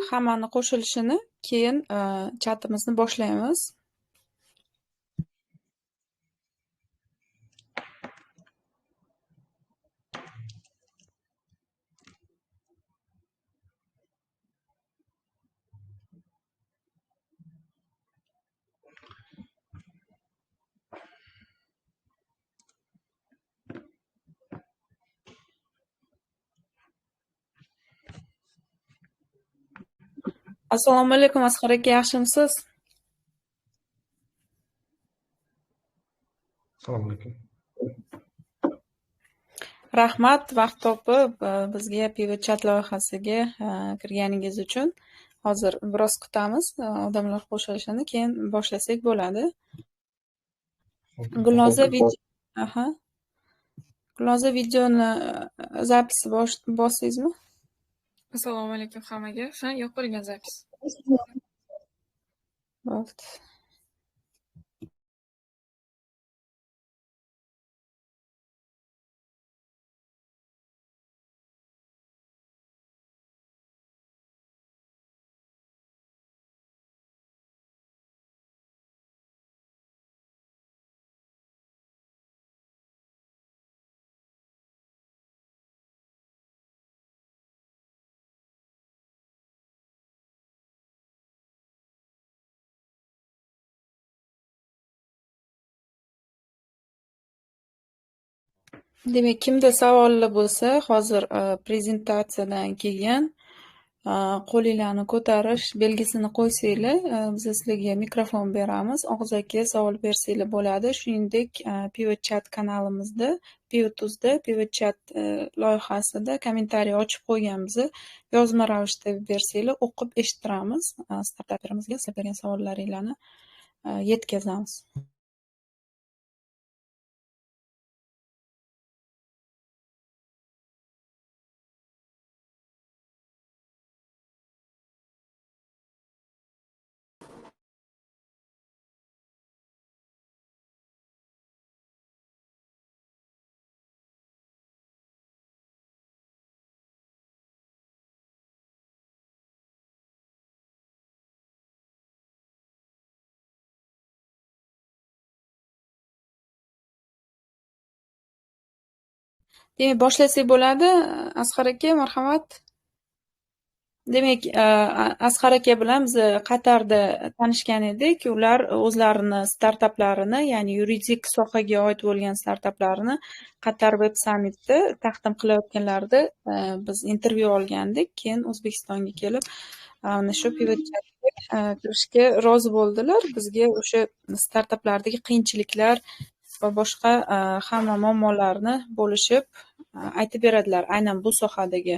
hammani qo'shilishini, keyin chatimizni boshlaymiz. Assalomu alaykum, Asqar aka, yaxshimisiz? Assalomu alaykum. Rahmat, vaqt topib bizga Pivot Chat loyihasiga kirganingiz uchun. Hozir biroz kutamiz, odamlar qo'shilishini, keyin boshlasak bo'ladi. Gulnoza videoni zapis bosdingizmi? Assalomu alaykum hammaga. Ha, yo'q bo'lgan zapis. Bo'pti. Demak, kimda savollar bo'lsa, hozir prezentatsiyadan keyin qo'linglarni ko'tarish belgisini qo'ysanglar, biz sizlarga mikrofon beramiz. Og'zaki savol bersanglar bo'ladi. Shuningdek, Pivot Chat kanalimizda, Pivot.uzda, Pivot Chat loyihasida kommentariy ochib qo'yganmiz. Yozma ravishda bersanglar, o'qib eshittiramiz. Startaperimizga sizlar bergan savollaringlarni yetkazamiz. Demak, boshlasak bo'ladi. Asqar aka, marhamat. Demak, Asqar aka bilan biz Qatarda tanishgan edik. Ular o'zlarini startaplarini, ya'ni yuridik sohaga oid bo'lgan startaplarini Qatar Web Summit'da taqdim qilayotganlarida biz intervyu olgandik. Keyin O'zbekistonga kelib, mana shu Pivot Chatga kirishga rozi bo'ldilar. Bizga o'sha startaplardagi qiyinchiliklar va boshqa hamma muammolarni bo'lishib aytib beradilar, aynan bu sohadagi.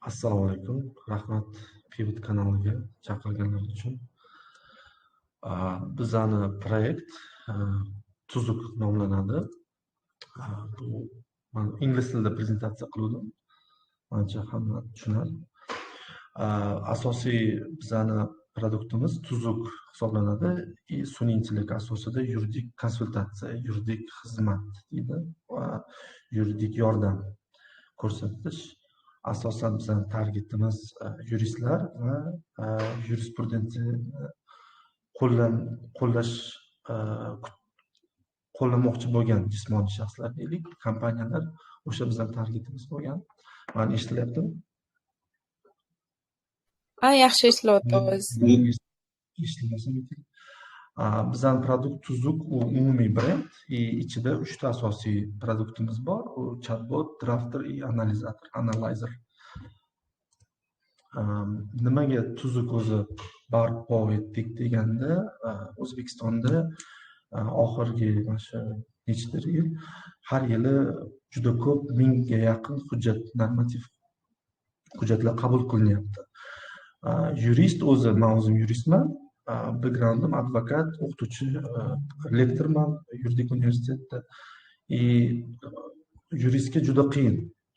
Assalomu alaykum. Rahmat Pivot kanaliga chaqirganlar uchun. Bizani proyekt Tuzuk nomlanadi. Bu men ingliz tilida prezentatsiya qildim. Menimcha hamma tushunadi. Asosiy bizani produktimiz Tuzuk hisoblanadi. Sun'iy intellekt asosida yuridik konsultatsiya, yuridik xizmat deydi va yuridik yordam ko'rsatish. Asosan bizning targetimiz yuristlar va yurisprudensiyani qo'llamoqchi bo'lgan jismoniy shaxslar deylik, kompaniyalar, o'sha bizning targetimiz bo'lgan. Meni eshitilyaptimi? Yaxshi eshitilyapti. Bizning produkt Tuzuk, u umumiy brend. Ichida 3 ta asosiy produktimiz bor. U chatbot, drafter va analyzer. Nimaga Tuzuk o'zi barpo etdik deganda, O'zbekistonda oxirgi mana shu nechadir yil har yili juda ko'p, 1000 ga yaqin normativ hujjatlar qabul qilinyapti. Yurist o'zi, men o'zim yuristman. Backgroundim advokat, o'qituvchi, lektorman yuridik universitetda. Yuristga juda qiyin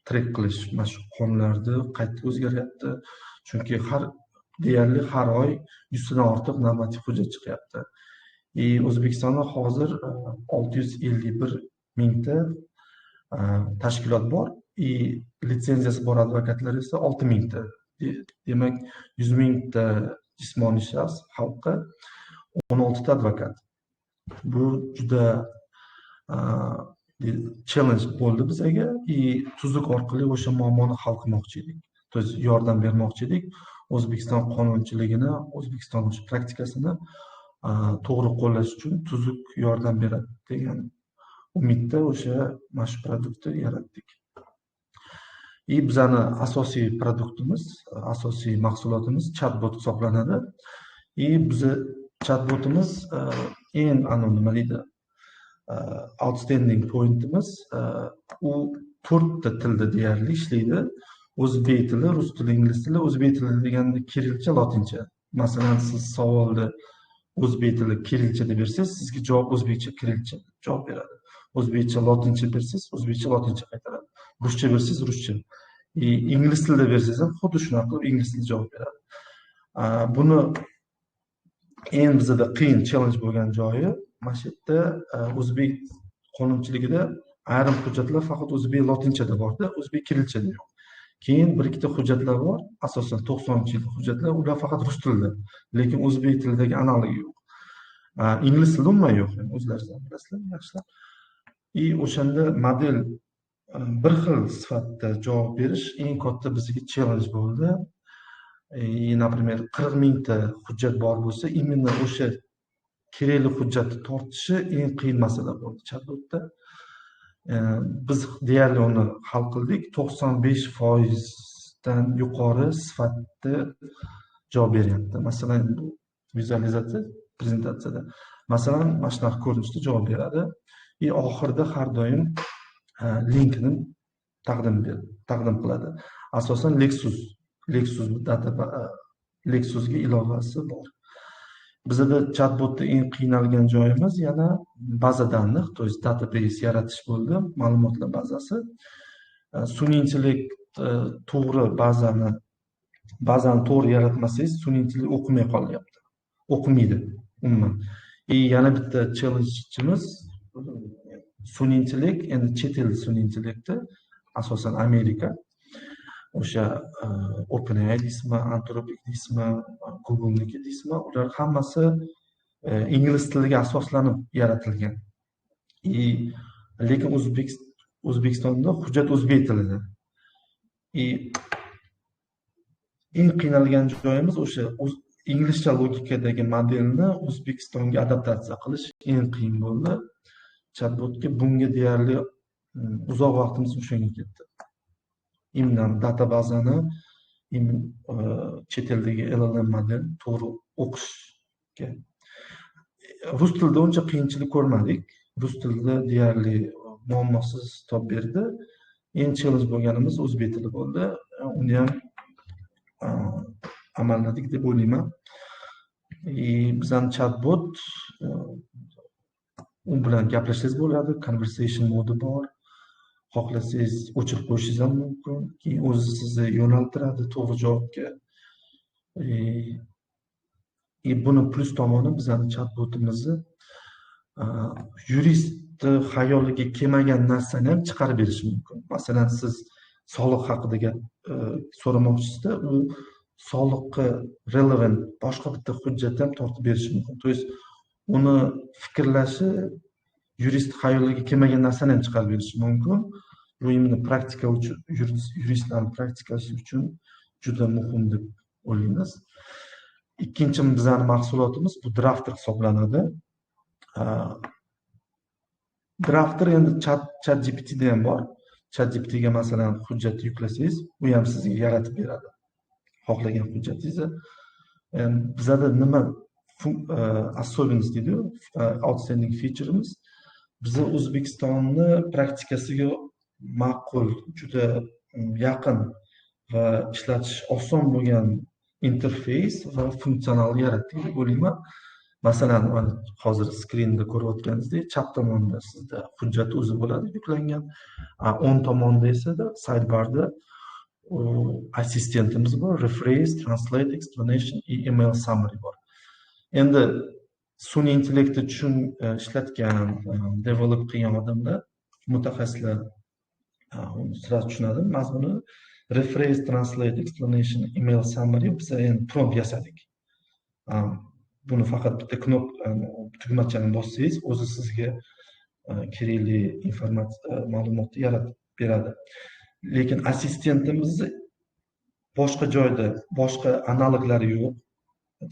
trek qilish, mana shu qonunlarni qayta o'zgaryapti. Chunki deyarli har oy 100 dan ortiq normativ hujjat chiqyapti. O'zbekistonda hozir 651 mingta tashkilot bor. Litsenziyasi bor advokatlar esa 6 mingta Demak, 100 mingta jismoniy shaxs xalqqa 16 ta advokat. Bu juda challenge bo'ldi bizga. Tuzuk orqali o'sha muammoni hal qilmoqchi edik. То есть yordam bermoqchi edik. O'zbekiston qonunchiligini, O'zbekiston praktikasini to'g'ri qo'llash uchun tuzuk yordam beradi degan umidda o'sha mana shu produktni yaratdik. Bizani asosiy produktimiz, asosiy mahsulotimiz chatbot hisoblanadi. Bizni chatbotimiz eng nima deydi, outstanding pointimiz, u 4 ta tilda deyarli ishlaydi. O'zbek tili, rus tili, ingliz tili. O'zbek tili deganda kirilcha, lotincha. Masalan, siz savolni o'zbek tili kirilcha deb bersangiz, sizga javob o'zbekcha kirilcha javob beradi. O'zbekcha lotincha bersangiz, o'zbekcha lotincha qaytaradi. Ruscha bersangiz, ruscha. Ingliz tilida bersangiz ham xuddi shunaqa qilib ingliz tilida javob beradi. Buni eng bizda qiyin challenge bo'lgan joyi mana shu yerda o'zbek qonunchiligida ayrim hujjatlar faqat o'zbek lotinchada borda, o'zbek kirilchada yo'q. Keyin bir ikkita hujjatlar bor, asosan 90-yil hujjatlar, ular faqat rus tilida, lekin o'zbek tilidagi analogi yo'q. Ingliz tilida umuman yo'q, o'zlaringiz ham bilasizlar, yaxshilab. O'shanda model bir xil sifatda javob berish eng katta bizga challenge bo'ldi. Например, 40 mingta hujjat bor bo'lsa, именно o'sha kerakli hujjatni tortishi eng qiyin masala bo'ldi chatbotda. Biz deyarli uni hal qildik. 95% dan yuqori sifatda javob beryapti. Masalan, bu vizualizatsiya prezentatsiyada masalan mana shunaqa ko'rinishda javob beradi. Oxirida har doim linkini taqdim qiladi. Asosan Lexusga ilovasi bor. Bizda chatbotda eng qiynalgan joyimiz yana baza данных, то есть database yaratish bo'ldi, ma'lumotlar bazasi. Sun'iy intellekt to'g'ri bazani to'g'ri yaratmasangiz, sun'iy intellekt o'qimay qolyapti. O'qimaydi umuman. Yana bitta challenge'imiz sun'iy intellekt, endi chet el sun'iy intellekti, asosan Amerika. O'sha OpenAI deysizmi, Anthropic deysizmi, Google'niki deysizmi, ular hammasi ingliz tiliga asoslanib yaratilgan. Lekin O'zbekistonda hujjat o'zbek tilida. Eng qiynalgan joyimiz o'sha inglizcha logikadagi modelni O'zbekistonga adaptatsiya qilish eng qiyin bo'ldi. Chatbotga bunga deyarli uzoq vaqtimiz o'shanga ketdi. Imdan databazani chet eldagi LLM model to'g'ri o'qishga. Rus tilida uncha qiyinchilik ko'rmadik. Rus tilida deyarli muammosiz topib berdi. Eng challenge bo'lganimiz o'zbek tili bo'ldi. Uni ham amalladik deb o'ylayman. Bizning chatbot u bilan gaplashsangiz bo'ladi, conversation modi bor. Xohlasangiz o'chirib qo'yishingiz ham mumkin. Keyin o'zi sizni yo'naltiradi to'g'ri javobga. Buni plus tomoni bizning chatbotimizni yurist xayoliga kelmagan narsani ham chiqarib berishi mumkin. Masalan, siz soliq haqida so'ramoqchisizda, u soliqqa relevant boshqa bitta hujjatni ham tortib berishi mumkin. То есть uni fikrlashi yurist xayoliga kelmagan narsani ham chiqarib berishi mumkin. Bu endi praktika uchun, yuristlarning praktikasi uchun juda muhim deb o'ylaymiz. Ikkinchi bizning mahsulotimiz bu drafter hisoblanadi. Drafter endi ChatGPTda ham bor. ChatGPTga masalan hujjat yuklasangiz, u ham sizga yaratib beradi xohlagan hujjatingizni. Bizda nima особенность deydi, outstanding feature'imiz, bizni O'zbekistonni praktikasiga ma'qul, juda yaqin va ishlatish oson bo'lgan interfeys va funktsional yaratdik deb o'ylayman. Masalan, hozir skrinda ko'rayotganingizdek, chap tomonda sizda hujjat o'zi bo'ladi yuklangan, o'ng tomonda esa sidebarda assistentimiz bor, rephrase, translate, explanation, email summary bor. Endi sun'iy intellektni ishlatgan, develop qilgan odamlar, mutaxassislar uni sira tushunadi mazmuni. rephrase, translate, explanation, email summary biz endi prompt yasadik. Buni faqat bitta tugmachani bossangiz, o'zi sizga kerakli ma'lumotni yaratib beradi. Lekin assistentimizni boshqa joyda, boshqa analoglari yo'q.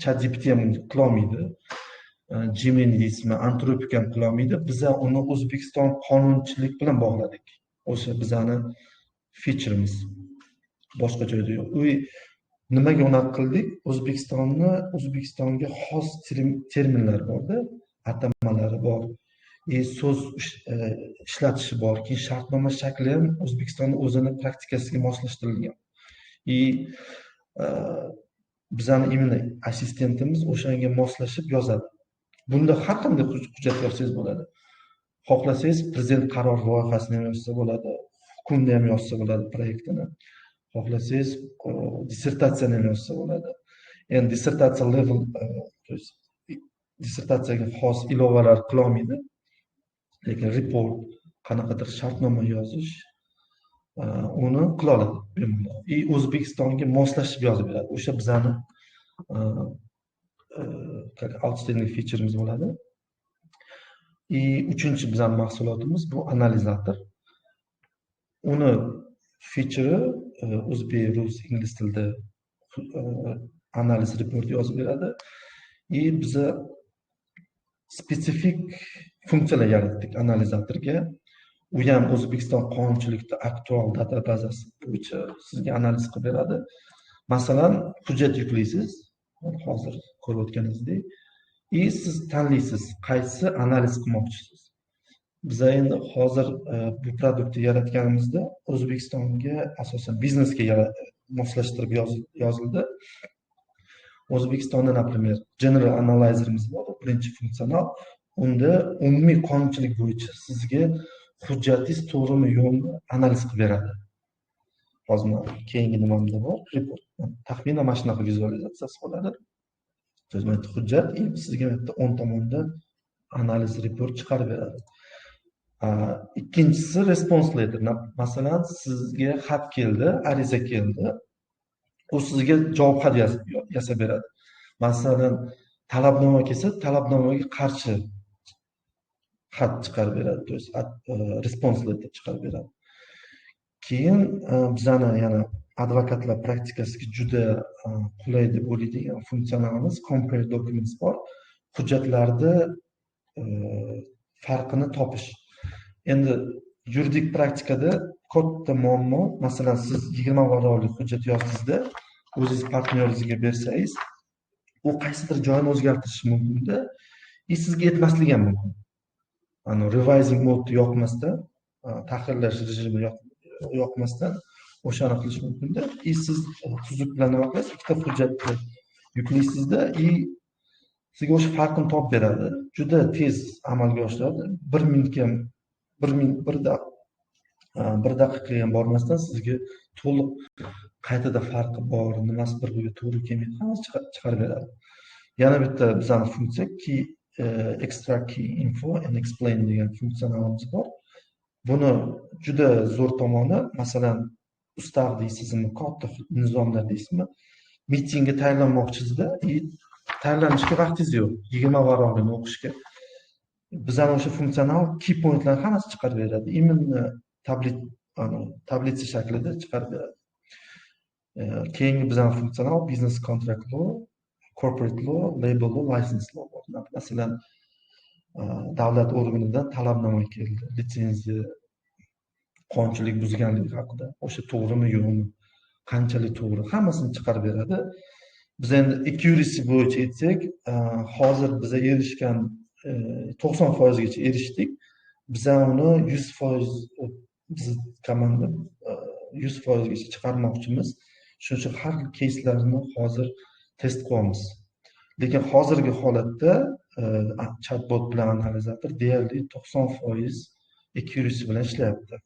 ChatGPT ham qilolmaydi. Gemini deysizmi, Anthropic ham qilolmaydi. Biz uni O'zbekiston qonunchilik bilan bog'ladik. O'sha bizani featuremiz. Boshqa joyda yo'q. Nimaga unaqa qildik? O'zbekistonga xos terminlar borda, atamalari bor. So'z ishlatishi bor. Keyin shartnoma shakli ham O'zbekistonning o'zini praktikasiga moslashtirilgan. Bizani imенно assistentimiz o'shanga moslashib yozadi. Bunda har qanday hujjat yozsangiz bo'ladi. Xohlasangiz prezident qaror loyihasini ham yozsa bo'ladi, hukmni ham yozsa bo'ladi proyektini. Xohlasangiz dissertatsiyani ham yozsa bo'ladi. Endi dissertatsiya level, dissertatsiyaga xos ilovalar qilolmaydi. Lekin report, qanaqadir shartnoma yozish uni qila oladi bemalol. O'zbekistonga moslashib yozib beradi. O'sha bizani outstanding featuremiz bo'ladi. Uchinchi bizning mahsulotimiz bu analizator. Uni feature o'zbek, rus, ingliz tilida analiz report yozib beradi. Biz spesifik funksiyalar yaratdik analizatorga. U ham O'zbekiston qonunchilikda aktual data bazasi bo'yicha sizga analiz qilib beradi. Masalan, hujjat yuklaysiz, hozir ko'rayotganingizdek, siz tanlaysiz, qaysi analiz qilmoqchisiz. Biz endi hozir bu produktni yaratganimizda O'zbekistonga asosan biznesga moslashtirib yozildi. O'zbekistonda, например, general analyzerimiz bor, birinchi funksional. Unda umumiy qonunchilik bo'yicha sizga hujjatingiz to'g'rimi yo'qmi analiz qilib beradi. Hozir keyingi nimamda bor, report. Taxminan mana shunaqa vizualizatsiyasi bo'ladi. So'zma hujjat sizga 10 tomondan analiz report chiqarib beradi. Ikkinchisi response letter. Masalan, sizga xat keldi, ariza keldi. U sizga javob xat yasab beradi. Masalan, talabnoma kelsa, talabnomaga qarshi xat chiqarib beradi, to есть response letter chiqarib beradi. Keyin bizani yana advokatlar praktikasiga juda qulay deb o'ylaydigan funksiyalimiz compare documents bor. Hujjatlarda farqini topish. Endi yuridik praktikada katta muammo, masalan, siz 20 varaqlik hujjat yozdingizda, o'zingiz partnyoringizga bersangiz, u qaysidir joyini o'zgartirishi mumkin-da, sizga yetmasligi ham mumkin. Revising mode yoqmasdan, tahrirlash rejimi yoqmasdan o'shani qilish mumkin-da. Siz tuzuk bilan nima qilasiz? Ikkita hujjatni yuklaysizda, sizga o'sha farqini topib beradi. Juda tez amalga oshiradi. 1 minutga bir daqiqaga ham bormasdan sizga to'liq qaytada farqi bor, nimasi bir-biriga to'g'ri kelmaydi, hammasi chiqarib beradi. Yana bitta bizning funksiya extract key info and explain degan funksiyalimiz bor. Buni juda zo'r tomoni, masalan, ustav deysizmi, katta nizomlar deysizmi, mitingga tayyorlanmoqchisizda, tayyorlanishga vaqtingiz yo'q, 20 varaqlikni o'qishga. Bizning o'sha funksional key pointlarni hammasi chiqarib beradi. Именно tablitsa shaklida chiqarib beradi. Keyingi bizning funksional business contract law, corporate law, label law, license law bor. Masalan, davlat organidan talabnoma keldi, litsenziya qonunchilik buzganligi haqida. O'sha to'g'rimi yo'qmi, qanchalik to'g'ri, hammasini chiqarib beradi. Biz endi accuracy bo'yicha aytsak, hozir biz erishgan 90% gacha erishdik. Biz uni 100% biz komanda 100% gacha chiqarmoqchimiz. Shuning uchun har xil keyslarni hozir test qilyapmiz. Lekin hozirgi holatda chatbot bilan analizator deyarli 90% accuracy bilan ishlayapti.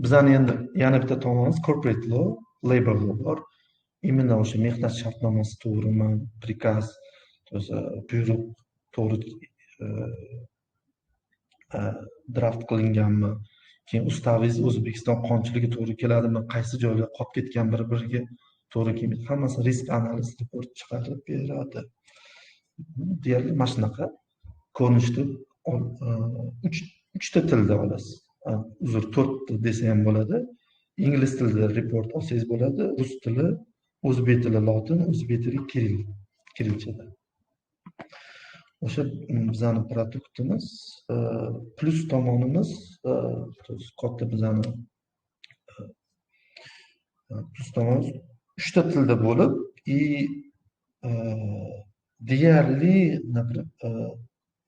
Bizning endi yana bitta tomonimiz corporate law, labor law bor. Именно o'sha mehnat shartnomasi to'g'rimi, prikaz, buyruq to'g'ri draft qilinganmi keyin ustavingiz O'zbekiston qonchiligi to'g'ri keladimi, qaysi joylar qolib ketgan bir-biriga to'g'ri kelmaydi. Hammasi risk analiz report chiqarib beradi. Deyarli mana shunaqa ko'rinishda uchta tilda olasiz. Uzr, 4 ta desa ham bo'ladi. Ingliz tilida report olsangiz bo'ladi, rus tili, o'zbek tili lotin, o'zbek tili kirilchada. O'sha bizani produktimiz, plus tomonimiz, katta bizani plus tomonimiz 3 ta tilda bo'lib, deyarli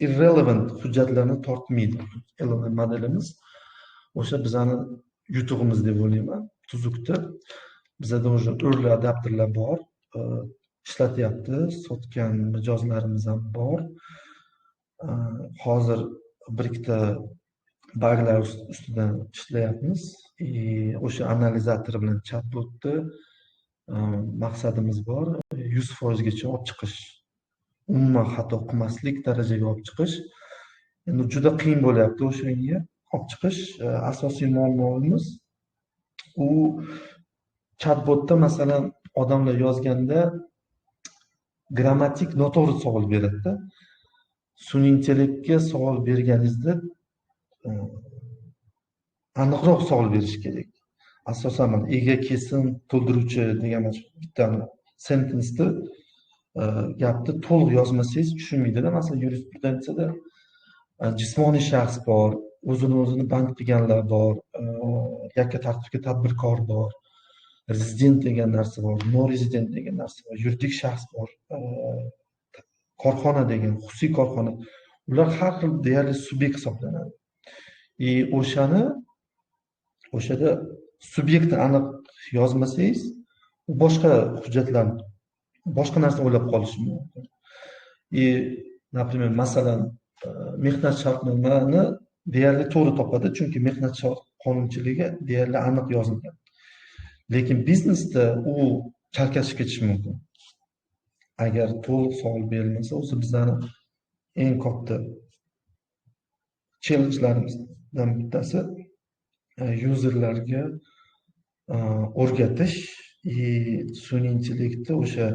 irrelevant hujjatlarni tortmaydi. LLM modelimiz o'sha bizani yutug'imiz deb o'ylayman. Tuzukda bizada o'sha early adapterlar bor, ishlatyapti, sotgan mijozlarimiz ham bor. Hozir bir ikkita buglar ustidan ishlayapmiz. O'sha analizator bilan chatbotni maqsadimiz bor, 100% gacha olib chiqish. Umuman xato qilmaslik darajaga olib chiqish. Endi juda qiyin bo'lyapti o'shanga olib chiqish. Asosiy muammomiz u chatbotda masalan odamlar yozganda grammatik noto'g'ri savol beradi-da. Sun'iy intellektga savol berganingizda aniqroq savol berish kerak. Asosan mana ega, kesim, to'ldiruvchi degan bitta sentence'ni gapni to'liq yozmasangiz tushunmaydi-da. Masalan, yurisprudensiyada jismoniy shaxs bor, o'zini band qilganlar bor, yakka tartibli tadbirkor bor, rezident degan narsa bor, non rezident degan narsa bor, yuridik shaxs bor, korxona degan, xususiy korxona. Ular har xil deyarli subyekt hisoblanadi. O'shada subyektni aniq yozmasangiz, boshqa hujjatlarni boshqa narsa o'ylab qolishi mumkin. Например, masalan, mehnat shartnomani deyarli to'g'ri topadi, chunki mehnat qonunchiligi deyarli aniq yozilgan. Lekin biznesda u chalkashib ketishi mumkin. Agar to'liq savol berilmasa, o'zi bizani eng katta challenjlarimizdan bittasi userlarga o'rgatish, sun'iy intellektni o'sha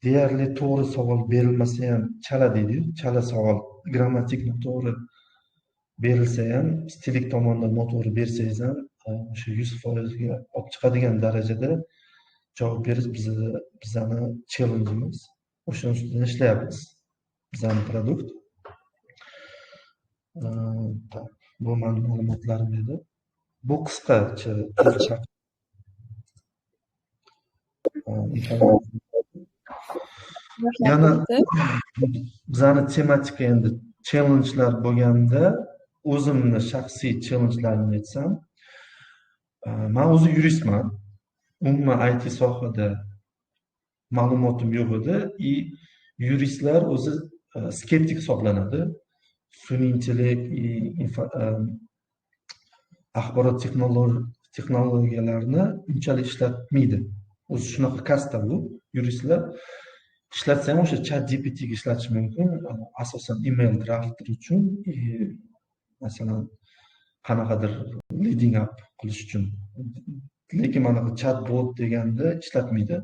deyarli to'g'ri savol berilmasa ham chala deydi-yu, chala savol, grammatik noto'g'ri berilsa ham, stilik tomonidan noto'g'ri bersangiz ham o'sha 100% ga olib chiqadigan darajada javob berish bizani challenjimiz. O'shaning ustida ishlayapmiz. Bizani produkt. Bu ma'lum ma'lumotlarim edi. Bu qisqacha yana bizani tematika endi challengelar bo'lganda o'zimni shaxsiy challenjlarimni aytsam, men o'zi yuristman. Umuman IT sohada ma'lumotim yo'q edi. Yuristlar o'zi skeptik hisoblanadi. Sun'iy intellekt, axborot texnologiyalarini unchalik ishlatmaydi. O'zi shunaqa kasta bu. Yuristlar ishlatsa ham o'sha ChatGPT ga ishlatish mumkin. Asosan email drafter uchun, masalan, qanaqadir leading up qilish uchun. Lekin mana bu chatbot deganda ishlatmaydi.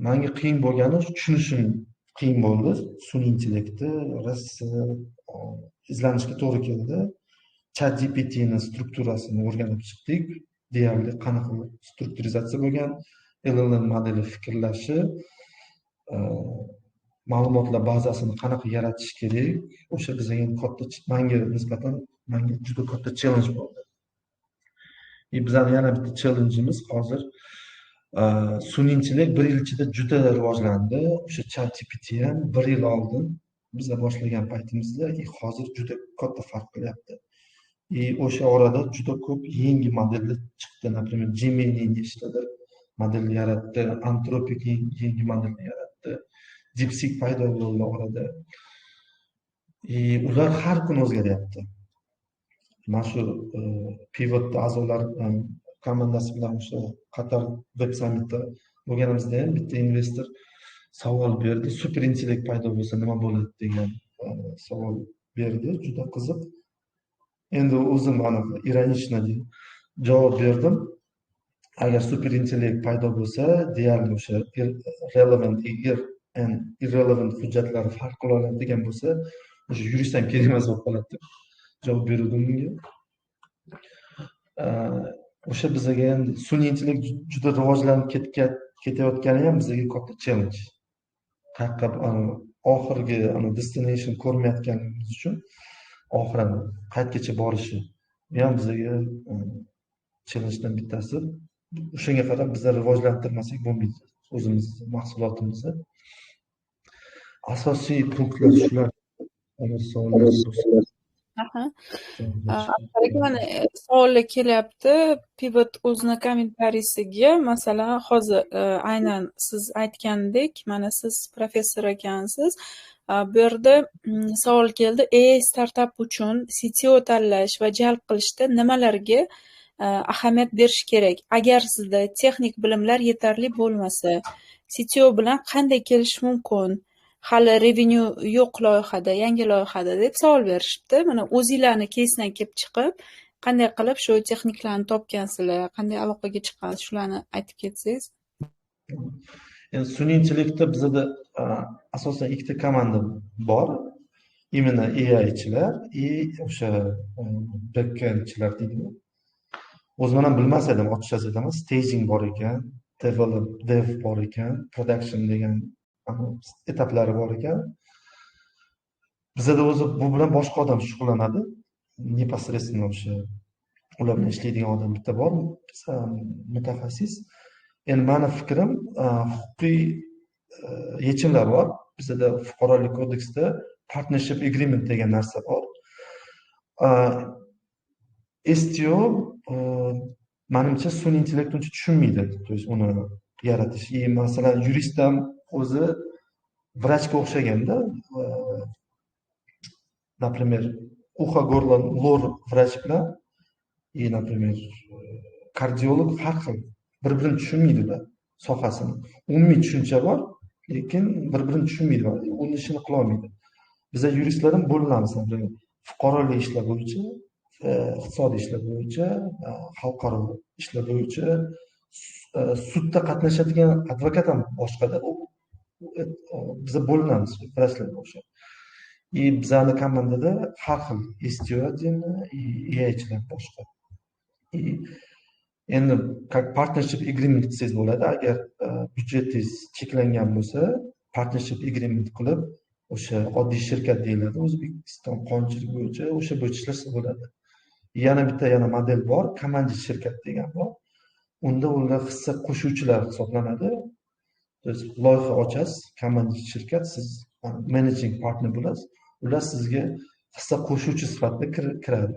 Menga qiyin bo'lgani tushunishim qiyin bo'ldi. Sun'iy intellektni izlanishga to'g'ri keldi. ChatGPT ning strukturasini o'rganib chiqdik. Deyarli qanaqa strukturizatsiya bo'lgan, LLM modeli fikrlashi, ma'lumotlar bazasini qanaqa yaratish kerak, o'sha bizga katta, menga juda katta challenge bo'ldi. Bizning yana bitta challengeimiz hozir sun'iy intellekt 1 yil ichida juda rivojlandi. O'sha ChatGPT ham 1 yil oldin biz boshlagan paytimizda hozir juda katta farq qilyapti. O'sha orada juda ko'p yangi modellar chiqdi. Например, Gemini nechtadir model yaratdi, Anthropic yangi modelni yaratdi, DeepSeek paydo bo'ldi orada. Ular har kuni o'zgaryapti. Mana shu Pivot a'zolar komandasi bilan o'sha Qatar Web Summit'da bo'lganimizda ham bitta investor savol berdi. Super intellekt paydo bo'lsa nima bo'ladi degan savol berdi. Juda qiziq. endi o'zim anaqa ironichno javob berdim. Agar super intellekt paydo bo'lsa, deyarli o'sha relevant and irrelevant hujjatlarni farq qila oladigan bo'lsa, o'sha yurist ham kerak emas bo'lib qoladi deb javob berdim bunga. O'sha bizga endi sun'iy intellekt juda rivojlanib ketayotgani ham bizga katta challenge. Qayerqa oxirgi destination ko'rmayotganimiz uchun oxiran qayergacha borishi bu ham bizga challengedan bittasi. O'shanga qarab bizlar rivojlantirmasak bo'lmaydi o'zimizni mahsulotimizni. Asosiy punktlar shular. Mana savollar kelyapti. Pivot o'zini kommentariysiga, masalan, hozir aynan siz aytgandek, mana siz professor ekansiz. Bu yerda savol keldi. Startup uchun CTO tanlash va jalb qilishda nimalarga ahamiyat berish kerak? Agar sizda texnik bilimlar yetarli bo'lmasa, CTO bilan qanday kelish mumkin? Hali revenue yo'q loyihada, yangi loyihada deb savol berishibdi. Mana o'zinglarni keysdan kelib chiqib, qanday qilib shu texniklarni topgansizlar, qanday aloqaga chiqqansiz, shularni aytib ketsangiz. Endi sun'iy intellektda bizda asosan ikkita komanda bor. Imенно AI'chilar o'sha backendchilar deydi. O'zim ham bilmas edim, ochiqchasi aytaman, staging bor ekan, dev bor ekan, production degan etaplari bor ekan. Bizda o'zi bu bilan boshqa odam shug'ullanadi. Непосредственно o'sha ular bilan ishlaydigan odam bitta bor, mutaxassis. Endi meni fikrim, huquqiy yechimlar bor. Bizda fuqarolik kodeksida partnership agreement degan narsa bor. STO menimcha sun'iy intellekt uncha tushunmaydi, to есть uni yaratish. Masalan, yurist ham o'zi vrachga o'xshaganda, например, uxa go'rlo lor vrach bilan, например, kardiolog har xil, bir-birini tushunmaydi ular sohasini. Umumiy tushuncha bor, lekin bir-birini tushunmaydi, uni ishini qila olmaydi. Bizlar yuristlar ham bo'linamiz, fuqarolik ishlar bo'yicha, iqtisodiy ishlar bo'yicha, xalqaro ishlar bo'yicha, sudda qatnashadigan advokat ham boshqada. Bizlar bo'linamiz, vrachlarga o'xshab. Bizani komandada har xil STO отдельно, AI'chilar boshqa. Endi partnership agreement qilsangiz bo'ladi. Agar byudjetingiz cheklangan bo'lsa, partnership agreement qilib, o'sha oddiy shirkat deyiladi, O'zbekiston qonunchiligi bo'yicha o'sha ishlasa bo'ladi. Yana bitta model bor, komandiy shirkat degan bor. Unda ular hissa qo'shuvchilar hisoblanadi. Loyiha ochasiz, komandiy shirkat, siz managing partner bo'lasiz. Ular sizga hissa qo'shuvchi sifatida kiradi.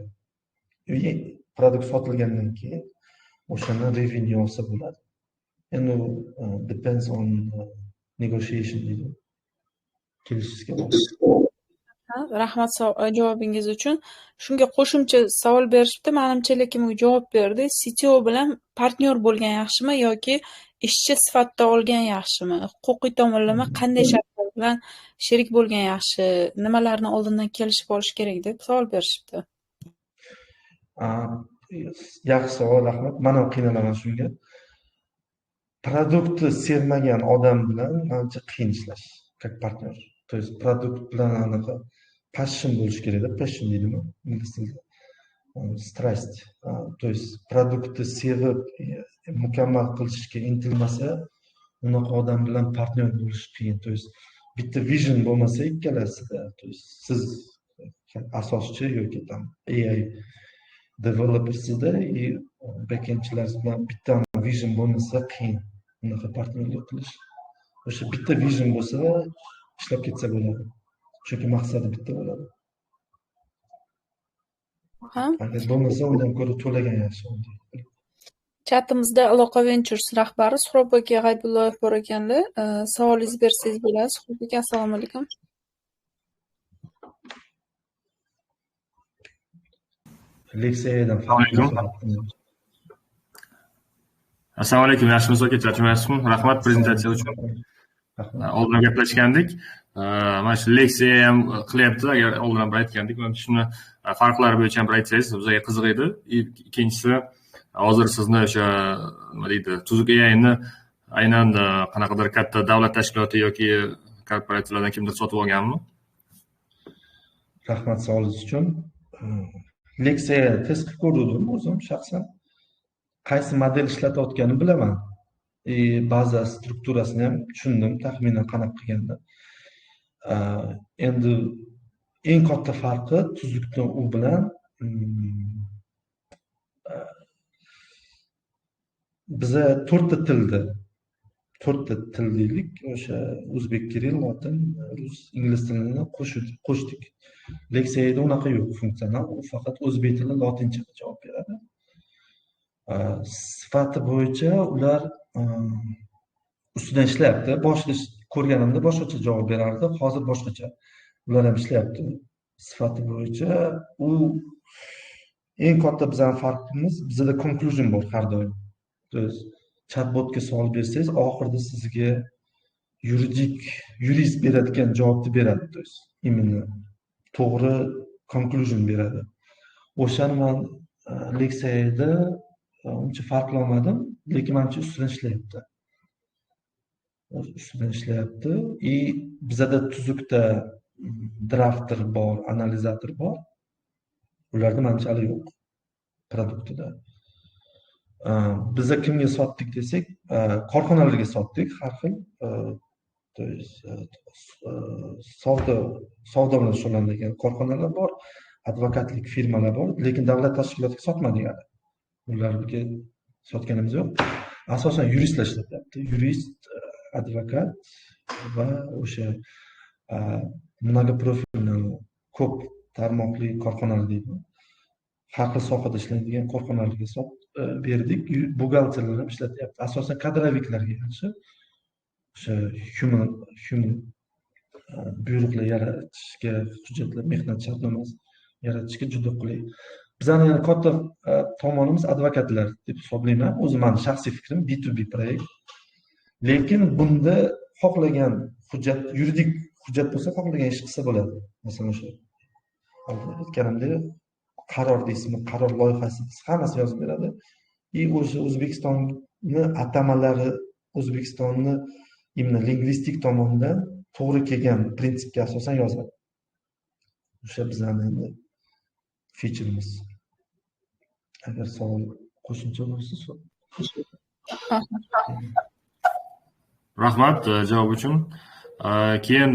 Produkt sotilgandan keyin o'shani revenue olsa bo'ladi. Endi depends on negotiation deydi. Kelishishga bog'liq. Rahmat javobingiz uchun. Shunga qo'shimcha savol berishibdi. Menimcha lekin bunga javob berdi. CTO bilan partnyor bo'lgan yaxshimi yoki ishchi sifatida olgan yaxshimi? Huquqiy tomonlama qanday shartlar bilan sherik bo'lgan yaxshi? Nimalarni oldindan kelishib olish kerak deb savol berishibdi. Yaxshi savol, rahmat. Men ham qiynalaman shunga. Produktni sevmagan odam bilan menimcha qiyin ishlash, как partner. То есть produkt bilan anaqa passion bo'lish kerak-da, passion deydimi ingliz tilida. Страсть. То есть produktni sevib, mukammal qilishga intilmasa, unaqa odam bilan partner bo'lish qiyin. То есть bitta vision bo'lmasa ikkalasida, то есть siz asoschi yoki tam AI developersida backendchilar bilan bitta vision bo'lmasa qiyin unaqa partnerlik qilish. O'sha bitta vision bo'lsa, ishlab ketsa bo'ladi. Chunki maqsadi bitta bo'ladi. Agar bo'lmasa, undan ko'ra to'lagan yaxshi. Chatimizda Aloqa Ventures rahbari Suhrob aka G'aybullayev bor ekanlar. Savolingizni bersangiz bo'ladi. Suhrob aka, assalomu alaykum. Leksiyadan Assalomu alaykum, yaxshimisiz aka, charchamayapsizmi? Rahmat prezentatsiya uchun. Oldin gaplashgandik. mana shu leksiya ham qilyapti. Agar oldin ham bir aytgandik, mana shuni farqlari bo'yicha ham bir aytsangiz bizga qiziq edi. Ikkinchisi, hozir sizni o'sha nima deydi, tuzuk AIni aynan qanaqadir katta davlat tashkiloti yoki korporatsiyalardan kimdir sotib olganmi? Rahmat savolingiz uchun. Leksiya test qilib ko'rdim o'zim shaxsan. Qaysi model ishlatayotganini bilaman. Baza strukturasini ham tushundim, taxminan qanaqa qilganda. Endi eng katta farqi tuzukni u bilan biza to'rtta til deylik, o'sha o'zbek, kirill, lotin, rus, ingliz tilini qo'shdik. Leksiyada unaqa yo'q, funksional, u faqat o'zbek tili, lotinchaga javob beradi. Sifati bo'yicha ular ustidan ishlayapti. Boshida ko'rganimda boshqacha javob berardi, hozir boshqacha. Ular ham ishlayapti. Sifati bo'yicha u eng katta bizning farqimiz, bizda conclusion bor har doim. Chatbotga savol bersangiz, oxirida sizga yurist beradigan javobni beradi. Imенно to'g'ri conclusion beradi. O'shani men leksiyada uncha farqlamadim, lekin menimcha ustidan ishlayapti. Bizada tuzukda drafter bor, analizator bor. Ularda menimcha hali yo'q produktida. Biza kimga sotdik desak, korxonalarga sotdik, har xil. Savdo bilan shug'ullanadigan korxonalar bor, advokatlik firmalar bor, lekin davlat tashkilotiga sotmadik hali. Ularga sotganimiz yo'q. Asosan yuristlar ishlatyapti. Yurist, advokat va o'sha mnogoprofilniy ko'p tarmoqli korxonalar deydi. Har xil sohada ishlaydigan korxonalarga berdik. Buxgalterlar ham ishlatyapti. Asosan kadroviklarga yaxshi. O'sha human buyruqlar yaratishga, hujjatlar, mehnat shartnomasi yaratishga juda qulay. Bizning yana katta tomonimiz advokatlar deb hisoblayman. O'zimning shaxsiy fikrim B2B proyekt. Lekin bunda xohlagan hujjat, yuridik hujjat bo'lsa, xohlagan ish qilsa bo'ladi. Masalan, o'sha aytganimdek, qaror deysizmi, qaror loyihasi hammasi yozib beradi. O'sha O'zbekistonni atamalari, O'zbekistonni imlo lingvistik tomondan to'g'ri kelgan prinsipga asosan yozadi. O'sha bizning featuremiz. Agar savol qo'shimcha bo'lsa, rahmat javob uchun. Keyin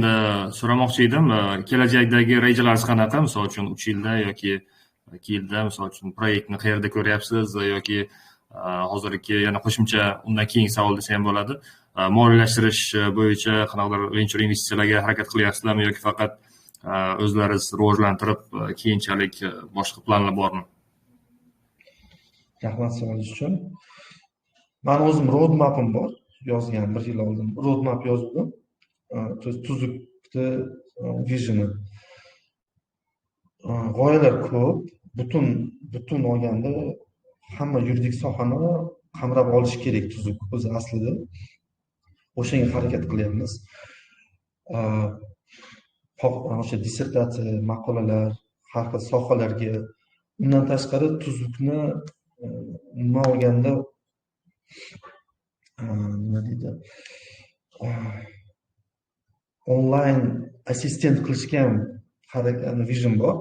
so'ramoqchi edim, kelajakdagi rejalaringiz qanaqa? Misol uchun 3 yilda yoki 2 yilda, misol uchun proyektni qayerda ko'ryapsiz yoki hozirgi yana qo'shimcha undan keyingi savol desa ham bo'ladi. Moliyalashtirish bo'yicha qanaqadir venture investitsiyalarga harakat qilyapsizlarmi yoki faqat o'zlaringiz rivojlantirib keyinchalik boshqa planlar bormi? Rahmat savolingiz uchun. Men o'zim roadmapim bor, yozgan 1 yil oldin roadmap yozdim. Tuzukda visioni. G'oyalar ko'p, butun olganda hamma yuridik sohani qamrab olish kerak tuzuk o'zi aslida. O'shanga harakat qilyapmiz. O'sha dissertatsiya, maqolalar, har xil sohalarga. Undan tashqari tuzukni nima olganda nima deydi? Onlayn assistent qilishga ham harakat vision bor.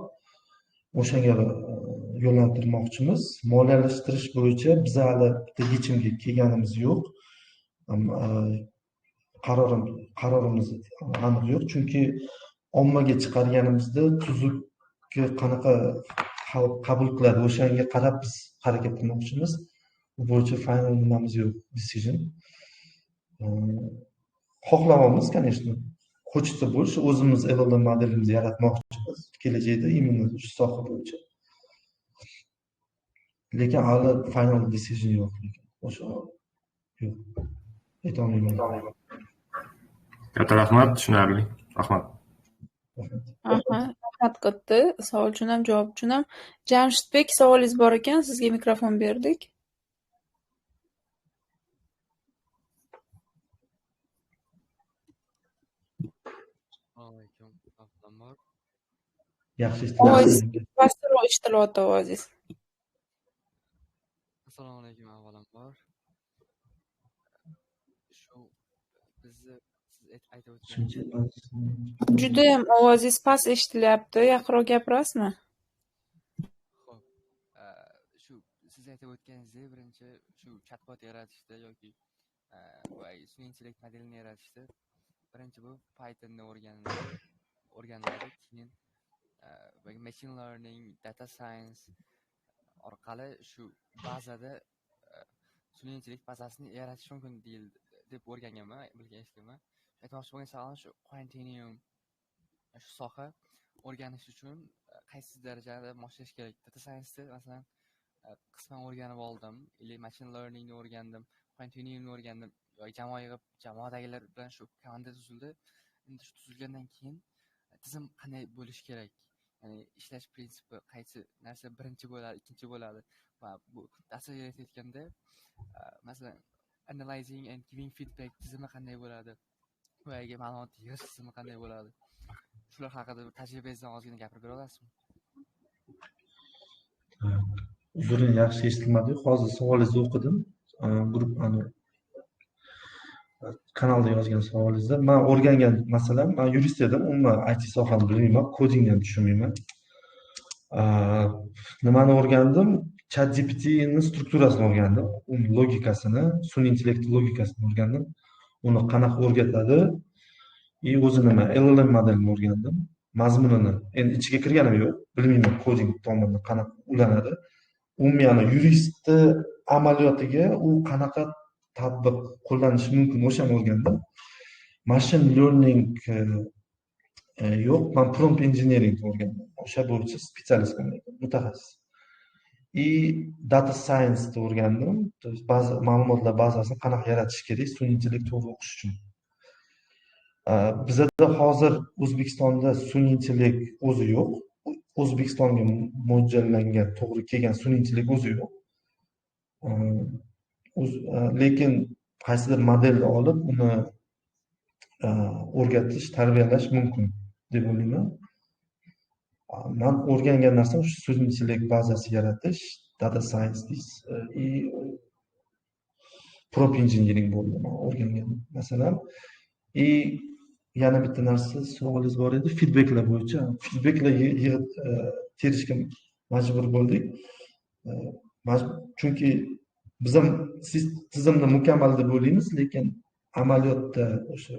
O'shanga yo'llantirmoqchimiz. Moliyalashtirish bo'yicha biz hali bitta yechimga kelganimiz yo'q. Qarorimiz aniq yo'q, chunki ommaga chiqarganimizda tuzukka qanaqa qabul qiladi, o'shanga qarab biz harakat qilmoqchimiz. Bu bo'yicha final nimamiz yo'q, decision. Xohlayapmiz, конечно. Хочется больше, o'zimiz LLM modelimizni yaratmoqchimiz kelajakda imенно shu soha bo'yicha. Lekin hali final decision yo'q. O'sha yo'q. Aytolmayman. Katta rahmat, tushunarli. Rahmat. Rahmat katta. Savol uchun ham, javob uchun ham. Jamshidbek, savolingiz bor ekan, sizga mikrofon berdik. Assalomu alaykum. Avvalom bor. Yaxshi Ovozingiz eshitilyapti. pastroq eshitilyapti ovozingiz. Assalomu alaykum avvalambor. Shu bizni siz aytib o'tgan Judayam ovozingiz past eshitilyapti. Yaqinroq gapirasizmi? Xo'p, shu siz aytib o'tganingizdek birinchi shu chatbot yaratishda yoki sun'iy intellekt modelini yaratishda birinchi bu Pythonni o'rganiladi, keyin machine learning, data science orqali shu bazada sun'iy intellekt bazasini yaratish mumkin deb o'rganganman, eshitganman. Aytmoqchi bo'lgan savolim shu Quantinuum shu soha o'rganish uchun qaysi darajada moshlash kerak? Data science'da masalan qisman o'rganib oldim, machine learningni o'rgandim, Quantinuumni o'rgandim, jamoadagilar bilan shu komanda tuzildi. Endi shu tuzilgandan keyin tizim qanday bo'lishi kerak? Ya'ni ishlash prinsipi qaysi narsa birinchi bo'ladi, ikkinchi bo'ladi va bu darsga aytayotganda masalan analyzing and giving feedback tizimi qanday bo'ladi? Boyagi ma'lumot yig'ish tizimi qanday bo'ladi? Shular haqida tajribangizdan ozgina gapirib bera olasizmi? Uzr, yaxshi eshitilmadi. Hozir savolingizni o'qidim. Kanalda yozgan savolingizda men o'rgangan masalan, men yurist edim, umuman IT sohani bilmayman, kodingni ham tushunmayman. Nimani o'rgandim? ChatGPT'ni strukturasini o'rgandim, uni logikasini, sun'iy intellekt logikasini o'rgandim. Uni qanaqa o'rgatadi? O'zi nima? LLM modelini o'rgandim. Mazmunini endi ichiga kirganim yo'q, bilmayman koding tomonidan qanaqa ulanadi. Umuman yuristni amaliyotiga u qanaqa tatbiq qo'llanishi mumkin, o'shani o'rgandim. Machine learning yo'q, men prompt engineering o'rgandim. O'sha bo'yicha spetsialist bo'ldim, mutaxassis. Data science o'rgandim. Ba'zi ma'lumotlar bazasini qanaqa yaratish kerak sun'iy intellekt to'g'ri o'qish uchun. Bizda hozir O'zbekistonda sun'iy intellekt o'zi yo'q. O'zbekistonga mo'ljallangan, to'g'ri kelgan sun'iy intellekt o'zi yo'q. Lekin qaysidir modelni olib uni o'rgatish, tarbiyalash mumkin deb o'ylayman. Men o'rgangan narsam shu sun'iy intellekt bazasi yaratish, data science prompt engineering bo'ldi men o'rgangan masalan. Yana bitta narsa savolingiz bor edi, feedbacklar bo'yicha. Feedbacklar terishga majbur bo'ldik. Chunki biz ham tizimni mukammal deb o'ylaymiz, lekin amaliyotda o'sha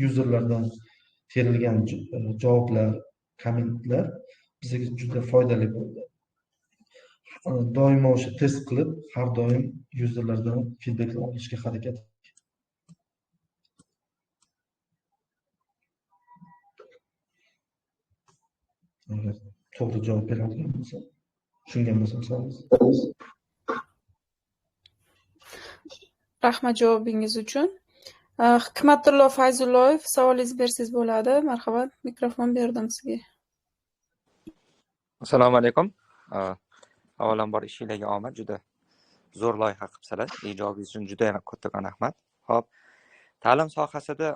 yuzerlardan terilgan javoblar, kommentlar bizga juda foydali bo'ldi. Doimo o'sha test qilib, har doim yuzerlardan feedbacklar olishga harakat agar to'g'ri javob beradigan bo'lsa, tushungan bo'lsam savolingiz. Rahmat javobingiz uchun. Hikmatullo Fayzullayev, savolingizni bersangiz bo'ladi. Marhamat, mikrofon berdim sizga. Assalomu alaykum. Avvalambor ishingizga omad, juda zo'r loyiha qilibsizlar. Ijobingiz uchun juda ham kattakon rahmat. Xo'p, ta'lim sohasida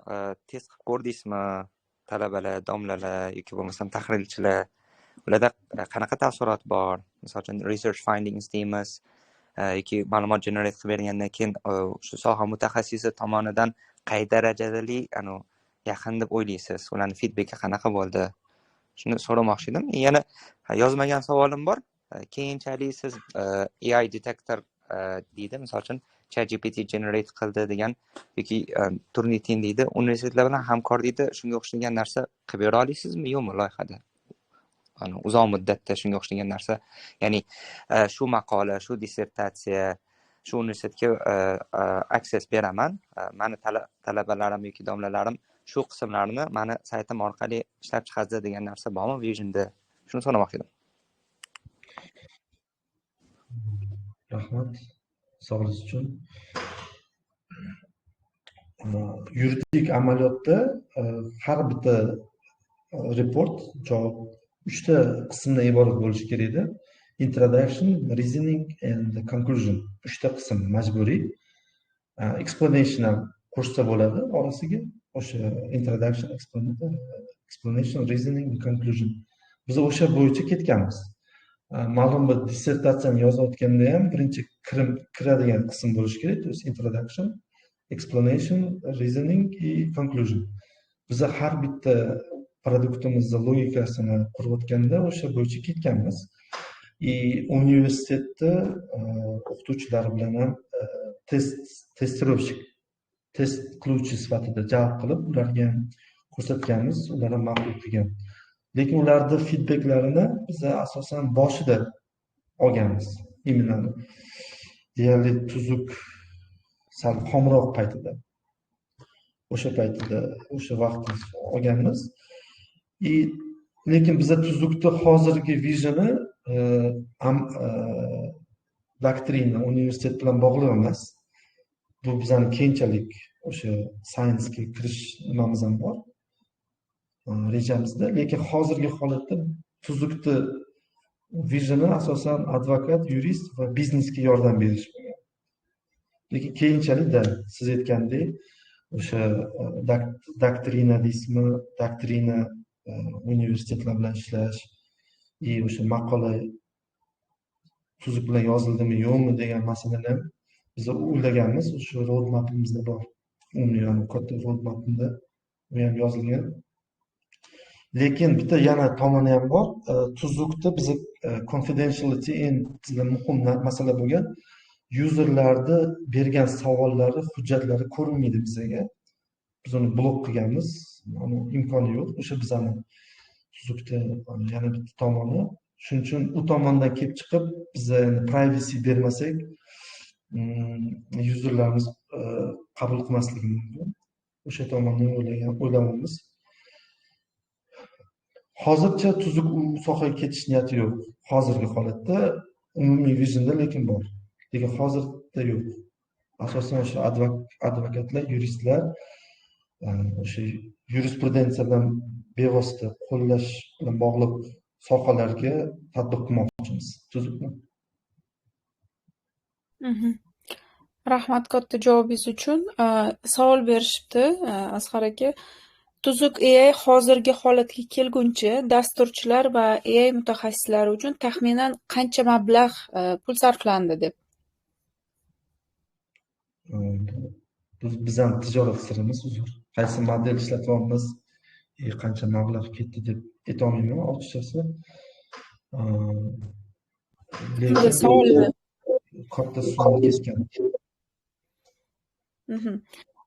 test qilib ko'rdingizmi? Talabalar, domlalar yoki bo'lmasam tahrirchilar, ularda qanaqa taassurot bor? Misol uchun research findings deymiz, yoki ma'lumot generate qilib bergandan keyin shu soha mutaxassisi tomonidan qay darajadali yaqin deb o'ylaysiz? Ularning feedbacki qanaqa bo'ldi? Shuni so'ramoqchi edim. Yana yozmagan savolim bor. Keyinchalik siz AI detector deydi, misol uchun ChatGPT generate qildi degan yoki Turnitin deydi, universitetlar bilan hamkor deydi, shunga o'xshagan narsa qilib bera olasizmi, yo'qmi loyihada? Uzoq muddatda shunga o'xshagan narsa, ya'ni shu maqola, shu dissertatsiya, shu universitetga access beraman, mani talabalarim yoki domlalarim shu qismlarni mani saytim orqali ishlab chiqadi degan narsa bormi Vision'da? Shuni so'ramoqchi edim. Rahmat savolingiz uchun. Yuridik amaliyotda har bitta report javob 3 ta qismdan iborat bo'lishi kerak edi. Introduction, reasoning and conclusion. 3 ta qism majburiy. Explanation ham qo'shsa bo'ladi orasiga. o'sha introduction, explanation, reasoning, conclusion. Biz o'sha bo'yicha ketganmiz. Ma'lum bir dissertatsiyani yozayotganda ham birinchi kiradigan qism bo'lishi kerak. To есть introduction, explanation, reasoning и conclusion. Biz har bitta produktimizni logikasini qurayotganda o'sha bo'yicha ketganmiz. Universitetda o'qituvchilar bilan ham testirovщик, test qiluvchi sifatida jalb qilib, ularga ham ko'rsatganmiz, ular ham ma'qul qilgan. Lekin ularni feedbacklarini biz asosan boshida olganmiz. Именно deyarli tuzuk sal xomroq paytida. O'sha paytida, o'sha vaqtda olganmiz. Lekin biza tuzukda hozirgi visioni doktrina, universitet bilan bog'liq emas. Bu bizani keyinchalik o'sha science'ga kirish nimamiz ham bor. Rejamizda, lekin hozirgi holatda tuzukda visioni asosan advokat, yurist va biznesga yordam berish bo'lgan. Lekin keyinchalik siz aytgandek o'sha doktrina deysizmi, doktrina universitetlar bilan ishlash, o'sha maqola tuzuk bilan yozildimi yo'qmi degan masalani ham biz o'ylaganmiz. O'sha roadmapimizda bor. Umuman katta roadmapimda u ham yozilgan. Lekin bitta yana tomoni ham bor. Tuzukda biz confidentiality eng muhim masala bo'lgan. Userlarni bergan savollari, hujjatlari ko'rinmaydi bizga. Biz uni blok qilganmiz. Imkoni yo'q. O'sha bizani tuzukda yana bitta tomoni. Shuning uchun u tomondan kelib chiqib, biz privacy bermasak, userlarimiz qabul qilmasligi mumkin. O'sha tomonni o'ylayapmiz. Hozircha tuzuk u sohaga ketish niyati yo'q. Hozirgi holatda umumiy vizionda lekin bor. Lekin hozirda yo'q. Asosan o'sha advokatlar, yuristlar o'sha yurisprudensiya bilan bevosita qo'llash bilan bog'liq sohalarga tatbiq qilmoqchimiz tuzukni. Rahmat katta javobingiz uchun. Savol berishibdi Asqar aka. Tuzuk AI hozirgi holatga kelguncha dasturchilar va AI mutaxassislari uchun taxminan qancha mablag' pul sarflandi deb? Bizning tijorat sirimiz uzr. Qaysi model ishlatyapmiz, qancha mablag' ketdi deb aytolmayman ochiqchasi. Lekin katta summa ketgan.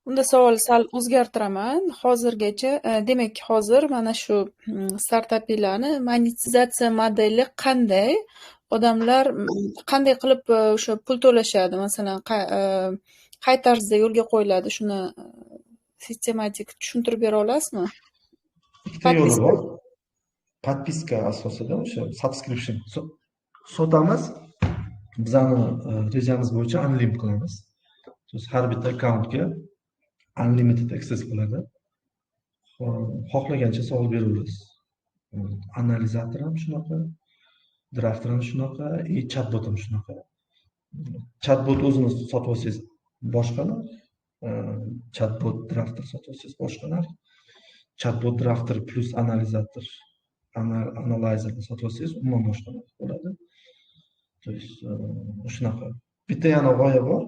Unda savol sal o'zgartiraman. Hozirgacha, demak, hozir mana shu startaplarni monetizatsiya modeli qanday? Odamlar qanday qilib o'sha pul to'lashadi? Masalan, qay tarzda yo'lga qo'yiladi? Shuni sistematik tushuntirib bera olasizmi? Ikkita yo'li bor. Podpiska asosida o'sha subscription sotamiz. Bizning rejamiz bo'yicha unlimited qilamiz. Har bitta akkauntga unlimited access bo'ladi. Xohlagancha savol beraverasiz. Analizator ham shunaqa, drafter ham shunaqa, chatbot ham shunaqa. Chatbot o'zini sotib olsangiz boshqalar, chatbot drafter sotib olsangiz boshqalar. Chatbot drafter plus analizator, analyzer sotib olsangiz umuman boshqa bo'ladi. To есть shunaqa. Bitta yana g'oya bor.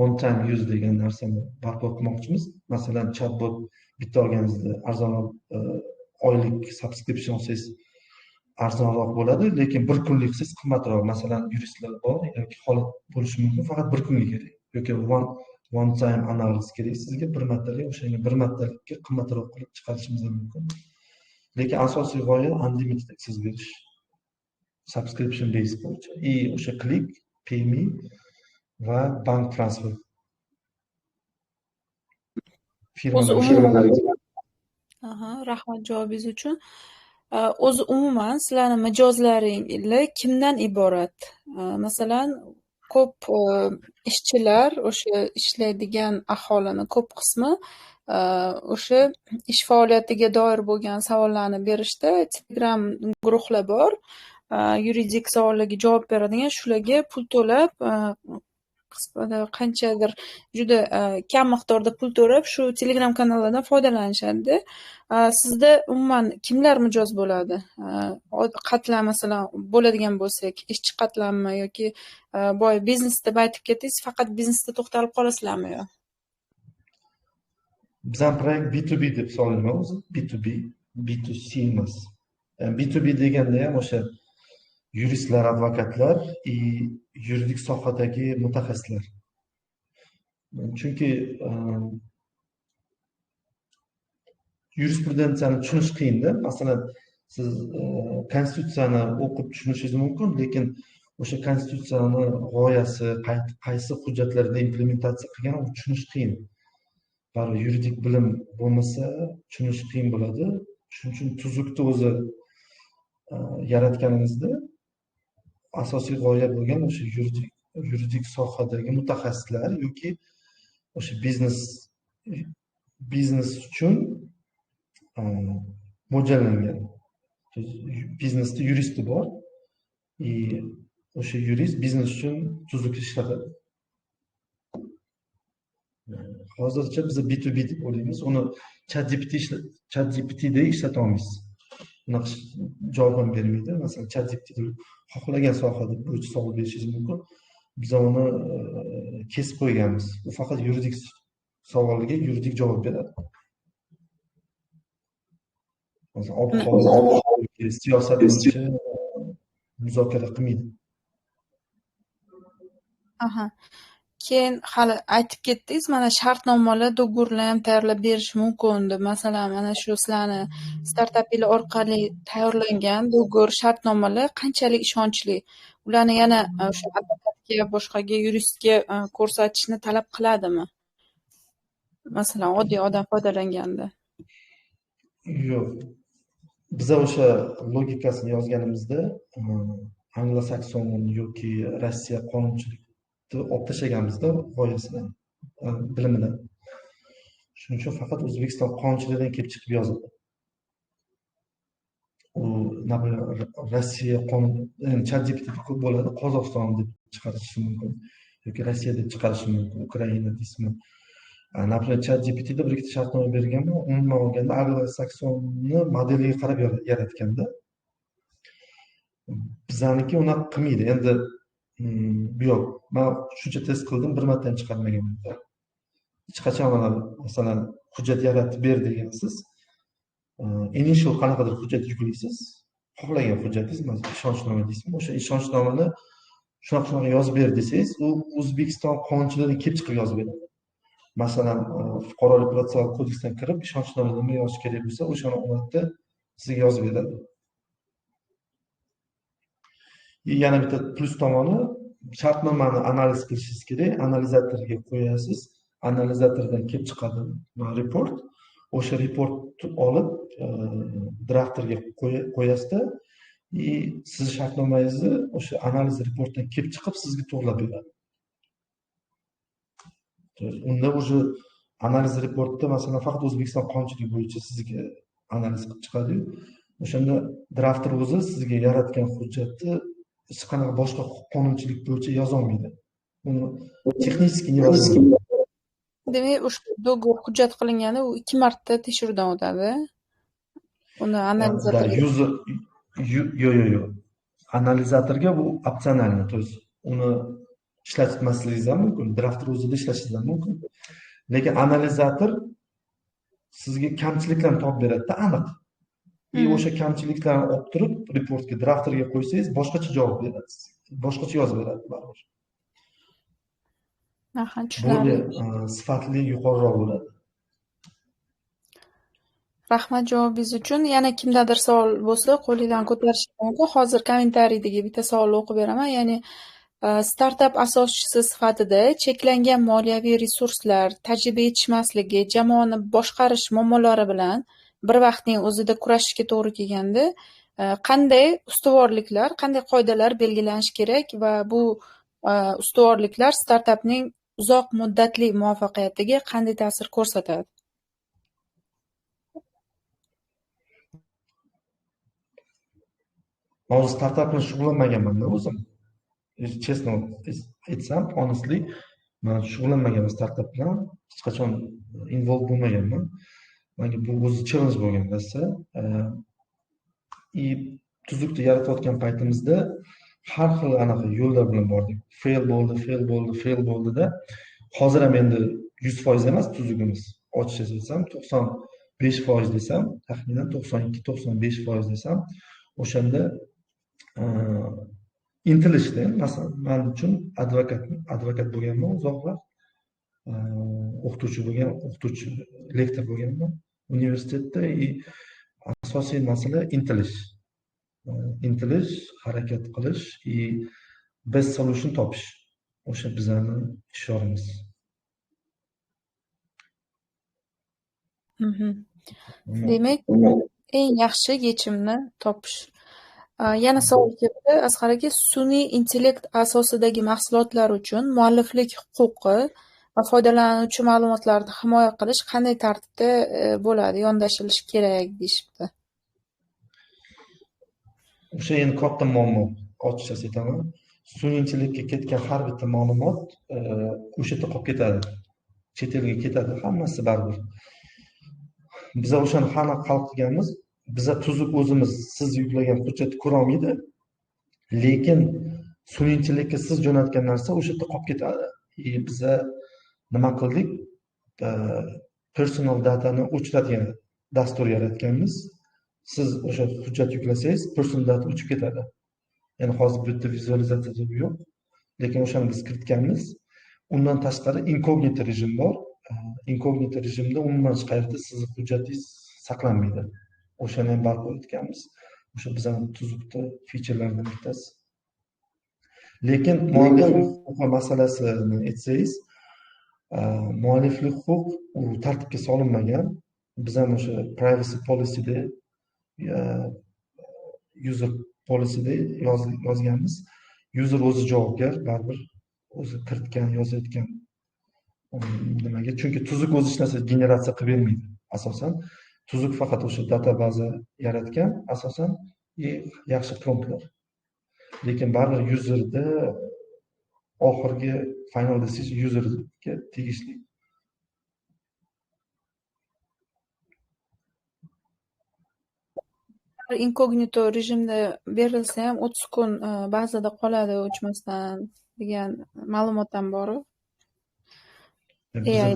One time use degan narsani barpo qilmoqchimiz. Masalan, chatbot bitta olganingizda arzonroq oylik subscription olsangiz arzonroq bo'ladi, lekin bir kunlik siz qimmatroq. Masalan, yuristlar bor yoki holat bo'lishi mumkin, faqat bir kunga kerak. Yoki one time analiz kerak sizga bir martalik, o'shanga bir martalikka qimmatroq qilib chiqarishimiz mumkin. Lekin asosiy g'oya unlimited access berish. Subscription base bo'yicha. O'sha klik, payme va bank transfer. Rahmat javobingiz uchun. O'zi umuman sizlarning mijozlaringiz kimdan iborat? Masalan, ko'p ishchilar, o'sha ishlaydigan aholini ko'p qismi o'sha ish faoliyatiga doir bo'lgan savollarni berishda Telegram guruhlar bor. Yuridik savollarga javob beradigan, shularga pul to'lab qanchadir juda kam miqdorda pul to'lab shu Telegram kanallardan foydalanishadi. Sizda umuman kimlar mijoz bo'ladi? Qatlam masalan bo'ladigan bo'lsak, ishchi qatlammi yoki boya biznes deb aytib ketdingiz, faqat biznesda to'xtalib qolasizlarmi yo? Bizning proyekt B2B deb hisoblanadi o'zi. B2B, B2C emas. B2B deganda ham o'sha yuristlar, advokatlar и yuridik sohadagi mutaxassislar. Chunki yurisprudensiyani tushunish qiyinda. Masalan, siz konstitutsiyani o'qib tushunishingiz mumkin, lekin o'sha konstitutsiyani g'oyasi, qaysi hujjatlarda implementatsiya qilgan, uni tushunish qiyin. Baribir yuridik bilim bo'lmasa, tushunish qiyin bo'ladi. Shuning uchun tuzukni o'zi yaratganimizda asosiy g'oya bo'lgan o'sha yuridik sohadagi mutaxassislar yoki o'sha biznes uchun mo'ljallangan. Biznesda yuristi bor. O'sha yurist biznes uchun tuzuk ishlatadi. Hozircha biz B2B deb o'ylaymiz. Uni ChatGPTda ishlata olmaysiz. Unaqa javob ham bermaydi. Masalan, ChatGPT xohlagan sohada bo'yicha savol berishingiz mumkin. Biz uni kesib qo'yganmiz. U faqat yuridik savolga yuridik javob beradi. Masalan, ob-havo, siyosat bo'yicha muzokara qilmaydi. Aha. Keyin hali aytib ketdingiz, mana shartnomalar, do'gurlar ham tayyorlab berish mumkin deb. Masalan, mana shu sizlarni startapinglar orqali tayyorlangan do'gur shartnomalar qanchalik ishonchli? Ularni yana o'sha advokatga, boshqaga yuristga ko'rsatishni talab qiladimi? Masalan, oddiy odam foydalanganda. Yo'q. Biz o'sha logikasini yozganimizda anglo-sakson yoki Rossiya qonunchilikni olib tashlaganmizda g'oyasidan, bilimidan. Shuning uchun faqat O'zbekiston qonunchiligidan kelib chiqib yozildi. U Rossiya qonun, ChatGPT ko'p bo'ladi, Qozog'iston deb chiqarishi mumkin yoki Rossiya deb chiqarishi mumkin, Ukraina deysizmi. Napример, ChatGPTda bir ikkita shartnoma berganman, umuman olganda anglo-saksonni modeliga qarab yaratganda. Bizaniki unaqa qilmaydi. Endi yo'q, men shuncha test qildim, bir marta ham chiqarmaganman. Hech qachon mana masalan hujjat yaratib ber degansiz. Initial qanaqadir hujjat yuklaysiz, xohlagan hujjatingiz, masalan ishonchnoma deysizmi, o'sha ishonchnomani shunaqa yozib ber desangiz, u O'zbekiston qonunchiligidan kelib chiqib yozib beradi. Masalan, fuqarolik protsessual kodeksdan kirib, ishonchnomada nima yozish kerak bo'lsa, o'shani odatda sizga yozib beradi. Yana bitta plus tomoni, shartnomani analiz qilishingiz kerak, analizatorga qo'yasiz, analizatordan kelib chiqadi report. O'sha reportni olib drafterga qo'yasizda, siz shartnomangizni o'sha analiz reportdan kelib chiqib sizga to'g'rilab beradi. Unda o'sha analiz reportda masalan faqat O'zbekiston qonunchiligi bo'yicha sizga analiz qilib chiqadi. O'shanda drafter o'zi sizga yaratgan hujjatni hech qanaqa boshqa qonunchilik bo'yicha yoza olmaydi. Uni texnik nevasi. Demak, ushbu do'gur hujjat qilinganda u 2 marta tekshiruvdan o'tadi. Uni analizatorga yo'q. Analizatorga bu opsionalni, to есть uni ishlatmasligingiz ham mumkin, drafter o'zida ishlashingiz ham mumkin. Lekin analizator sizga kamchiliklarni topib beradi-da, aniq. O'sha kamchiliklarni olib turib reportga, drafterga qo'ysangiz, boshqacha javob beradi. Boshqacha yozib beradi baribir. Aha, tushunarli. Sifatli yuqoriroq bo'ladi. Rahmat javobingiz uchun. Yana kimdadir savol bo'lsa, qo'lingizdan ko'tarishingiz mumkin. Hozir kommentariyadagi bitta savolni o'qib beraman. Ya'ni startap asoschisi sifatida cheklangan moliyaviy resurslar, tajriba yetishmasligi, jamoani boshqarish muammolari bilan bir vaqtning o'zida kurashishga to'g'ri kelganda, qanday ustuvorliklar, qanday qoidalar belgilanishi kerak va bu ustuvorliklar startapning uzoq muddatli muvaffaqiyatiga qanday ta'sir ko'rsatadi? Hozir startap bilan shug'ullanmaganman-da o'zim. chestno aytsam, honestly, man shug'ullanmaganman startap bilan, hech qachon involve bo'lmaganman. Menga bu o'zi challenge bo'lgan rosa. И tuzukni yaratayotgan paytimizda har xil anaqa yo'llar bilan bordik. Fail bo'ldida, hozir ham endi 100% emas tuzugimiz. Ochiqcha aytsam 95% desam, taxminan 92-95% desam, o'shanda intilishda, masalan, men uchun advokat bo'lganman uzoq vaqt. O'qituvchi, lektor bo'lganman universitetda. Asosiy masala intilish, harakat qilish, best solution topish. O'sha bizning shiorimiz. Demak, eng yaxshi yechimni topish. Yana savol keldi. Asqar aka, sun'iy intellekt asosidagi mahsulotlar uchun mualliflik huquqi va foydalanuvchi ma'lumotlarni himoya qilish qanday tartibda bo'ladi, yondashilishi kerak deyishibdi. O'sha endi katta muammo, ochiqchasi aytaman. Sun'iy intellektga ketgan har bitta ma'lumot o'sha yerda qolib ketadi. Chet elga ketadi, hammasi baribir. Biz o'shani hal qilganmiz. Biz tuzuk o'zimiz siz yuklagan hujjatni ko'ra olmaydi. Lekin sun'iy intellektga siz jo'natgan narsa o'sha yerda qolib ketadi. Biz nima qildik? Personal datani o'chiradigan dastur yaratganmiz. Siz o'sha hujjat yuklasangiz, personal data o'chib ketadi. Ya'ni hozir bu yerda vizualizatsiya yo'q, lekin o'shani biz kiritganmiz. Undan tashqari inkognito rejim bor. Inkognito rejimda umuman hech qayerda sizning hujjatingiz saqlanmaydi. O'shani ham barpo etganmiz. O'sha bizning tuzukda featurelaridan bittasi. Lekin mualliflik huquqi masalasini aytsangiz, mualliflik huquq u tartibga solinmagan. Biz ham o'sha privacy policyda, user policyda yozganmiz. User o'zi javobgar, baribir o'zi kiritgan, yozayotgan nimaga? Chunki tuzuk o'zi hech narsa generatsiya qilib bermaydi. Asosan tuzuk faqat o'sha databaza yaratgan, asosan yaxshi promptlar. Lekin baribir userda oxirgi final decision userga tegishli. Inkognito rejimda berilsa ham 30 kun bazada qoladi o'chmasdan degan ma'lumot ham bor.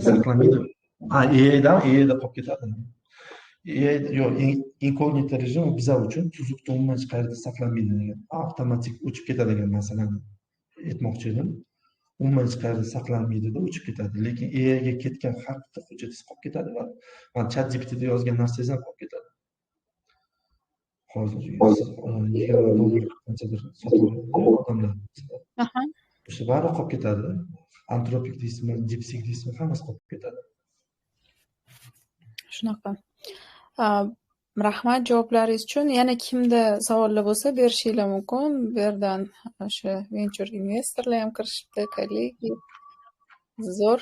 Saqlanmaydi. AI'da qolib ketadi. Yo'q, inkognito rejim bizlar uchun tuzukda umuman hech qayerda saqlanmaydi degan, avtomatik o'chib ketadigan masalani aytmoqchi edim. Umuman hech qayerda saqlanmaydida, o'chib ketadi. Lekin AIga ketgan har bitta hujjatingiz qolib ketadi va ChatGPTda yozgan narsangiz ham qolib ketadi. Hozir $20 qanchadir sotib oladi odamlar. O'sha bari qolib ketadi. Anthropic deysizmi, DeepSeek deysizmi, hammasi qolib ketadi. Shunaqa. Rahmat javoblaringiz uchun. Yana kimda savollar bo'lsa berishinglar mumkin. Bu yerdan o'sha venture investorlar ham kirishibdi, kollegi. Zo'r.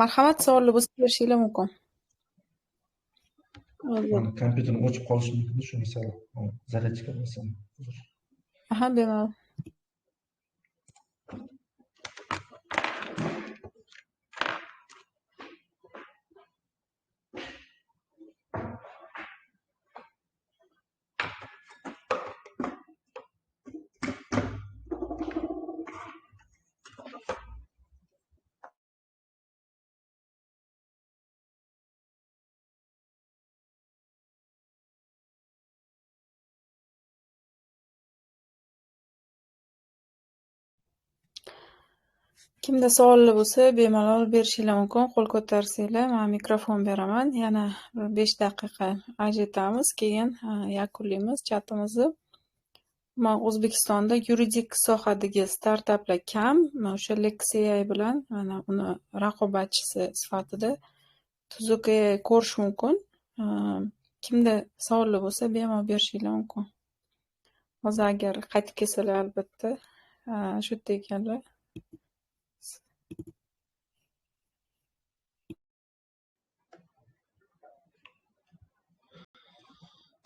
Marhamat, savollar bo'lsa berishinglar mumkin. Kompyuterim o'chib qolishi mumkin, shu misol zaryadka bo'lsam. Bemalol. Kimda savollar bo'lsa, bemalol berishinglar mumkin. Qo'l ko'tarsanglar, men mikrofon beraman. Yana 5 daqiqa ajratamiz, keyin yakunlaymiz chatimizni. Men O'zbekistonda yuridik sohadagi startaplar kam. Men o'sha Lexia bilan mana uni raqobatchisi sifatida tuzuk ko'rish mumkin. Kimda savollar bo'lsa, bemalol berishinglar mumkin. Hozir agar qaytib kelsalar, albatta, shu yerda ekanlar.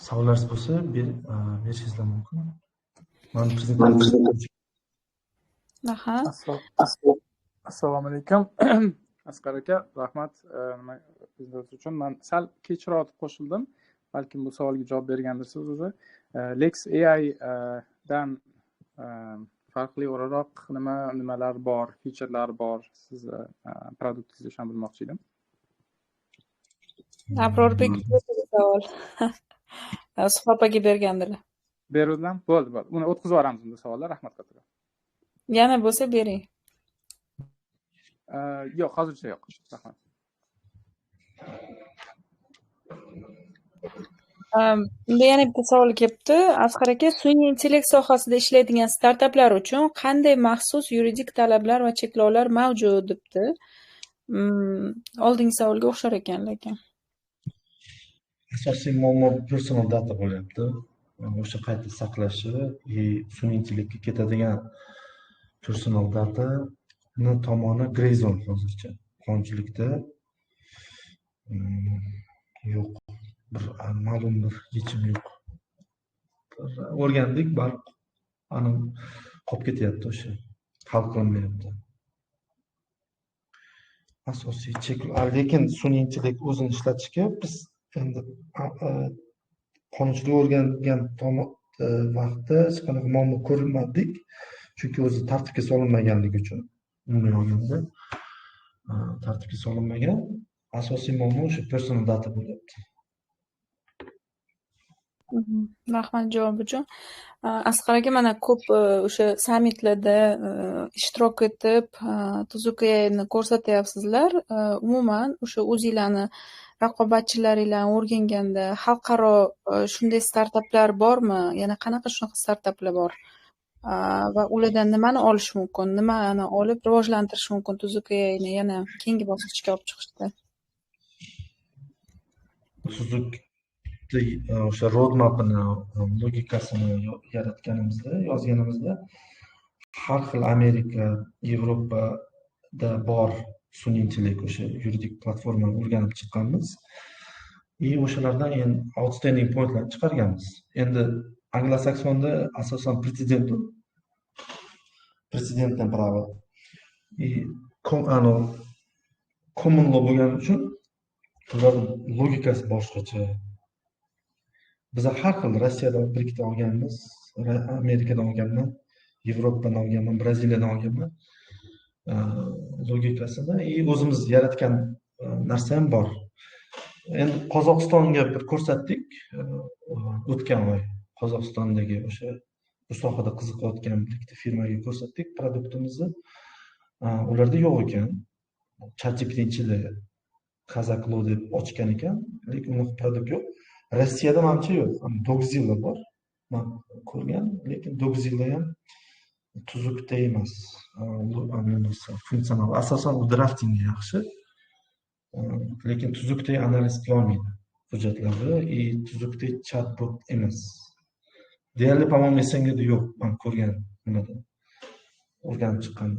Savollaringiz bo'lsa, berishingizlar mumkin. Men prezentatsiya Aha. Assalomu alaykum. Asqar aka, rahmat nima so'z uchun. Men sal kechroq qo'shildim. Balkim bu savolga javob bergandirsiz o'zi. Lex AI dan farqli o'laroq nimalar bor, featurelar bor sizni produktingizda ham bilmoqchi edim. Abrorbek savol. Suhbaga bergandilar. Beruvdim. Bo'ldi. Uni o'tkazib yuboramiz bu savollar. Rahmat katta. Yana bo'lsa bering. Yo'q, hozircha yo'q. Rahmat. Unda yana bitta savol kelibdi. Asqar aka, sun'iy intellekt sohasida ishlaydigan startaplar uchun qanday maxsus yuridik talablar va cheklovlar mavjud debdi. Oldingi savolga o'xshar ekan lekin. Asosiy muammo personal data bo'lyapti. O'sha qayta saqlashi, sun'iy intellektga ketadigan personal datani tomoni gray zone hozircha. Qonunchilikda yo'q. Ma'lum bir yechim yo'q. O'rgandik, balki qolib ketyapti o'sha. Hal qilinmayapti. Asosiy cheklov. Lekin sun'iy intellekt o'zini ishlatishga biz endi qonunchilik o'rgangan vaqtda hech qanaqa muammo ko'rmadik. Chunki o'zi tartibga solinmaganligi uchun. Umumiy olganda tartibga solinmagan. Asosiy muammo o'sha personal data bo'lyapti. Rahmat javob uchun. Asqar aka, mana ko'p o'sha sammitlarda ishtirok etib, tuzukni ko'rsatyapsizlar. Umuman o'sha o'zinglarni raqobatchilaringlarni o'rganganda xalqaro shunday startaplar bormi? Yana qanaqa shunaqa startaplar bor? Va ulardan nimani olish mumkin? Nimani olib rivojlantirish mumkin tuzukni yana keyingi bosqichga olib chiqishda? Tuzuk o'sha roadmapini, logikasini yaratganimizda, yozganimizda har xil Amerika, Yevropada bor sun'iy intellekt o'sha yuridik platformani o'rganib chiqqanmiz. O'shalardan endi outstanding pointlarni chiqarganmiz. Endi anglosaksonda asosan prezidentdan pravo common law bo'lgani uchun ular logikasi boshqacha. Biz har xil Rossiyadan bir ikkita olganmiz, Amerikadan olganman, Yevropadan olganman, Braziliyadan olganman. Logikasini o'zimiz yaratgan narsa ham bor. Endi Qozog'istonga bir ko'rsatdik. O'tgan oy Qozog'istondagi o'sha bu sohada qiziqayotgan bir ikkita firmaga ko'rsatdik produktimizni. Ularda yo'q ekan. ChatGPT ichida Kazaklo deb ochgan ekan, lekin unaqa produkt yo'q. Rossiyada menimcha yo'q. Dogzilla bor. Men ko'rgan, lekin Dogzilla ham tuzukda emas. Funksional. Asosan u draftingga yaxshi. Lekin tuzukda analiz qila olmaydi hujjatlarni. Tuzukda chatbot emas. Deyarli по-моему SNGda yo'q. Men ko'rgan nimada. O'rganib chiqqan.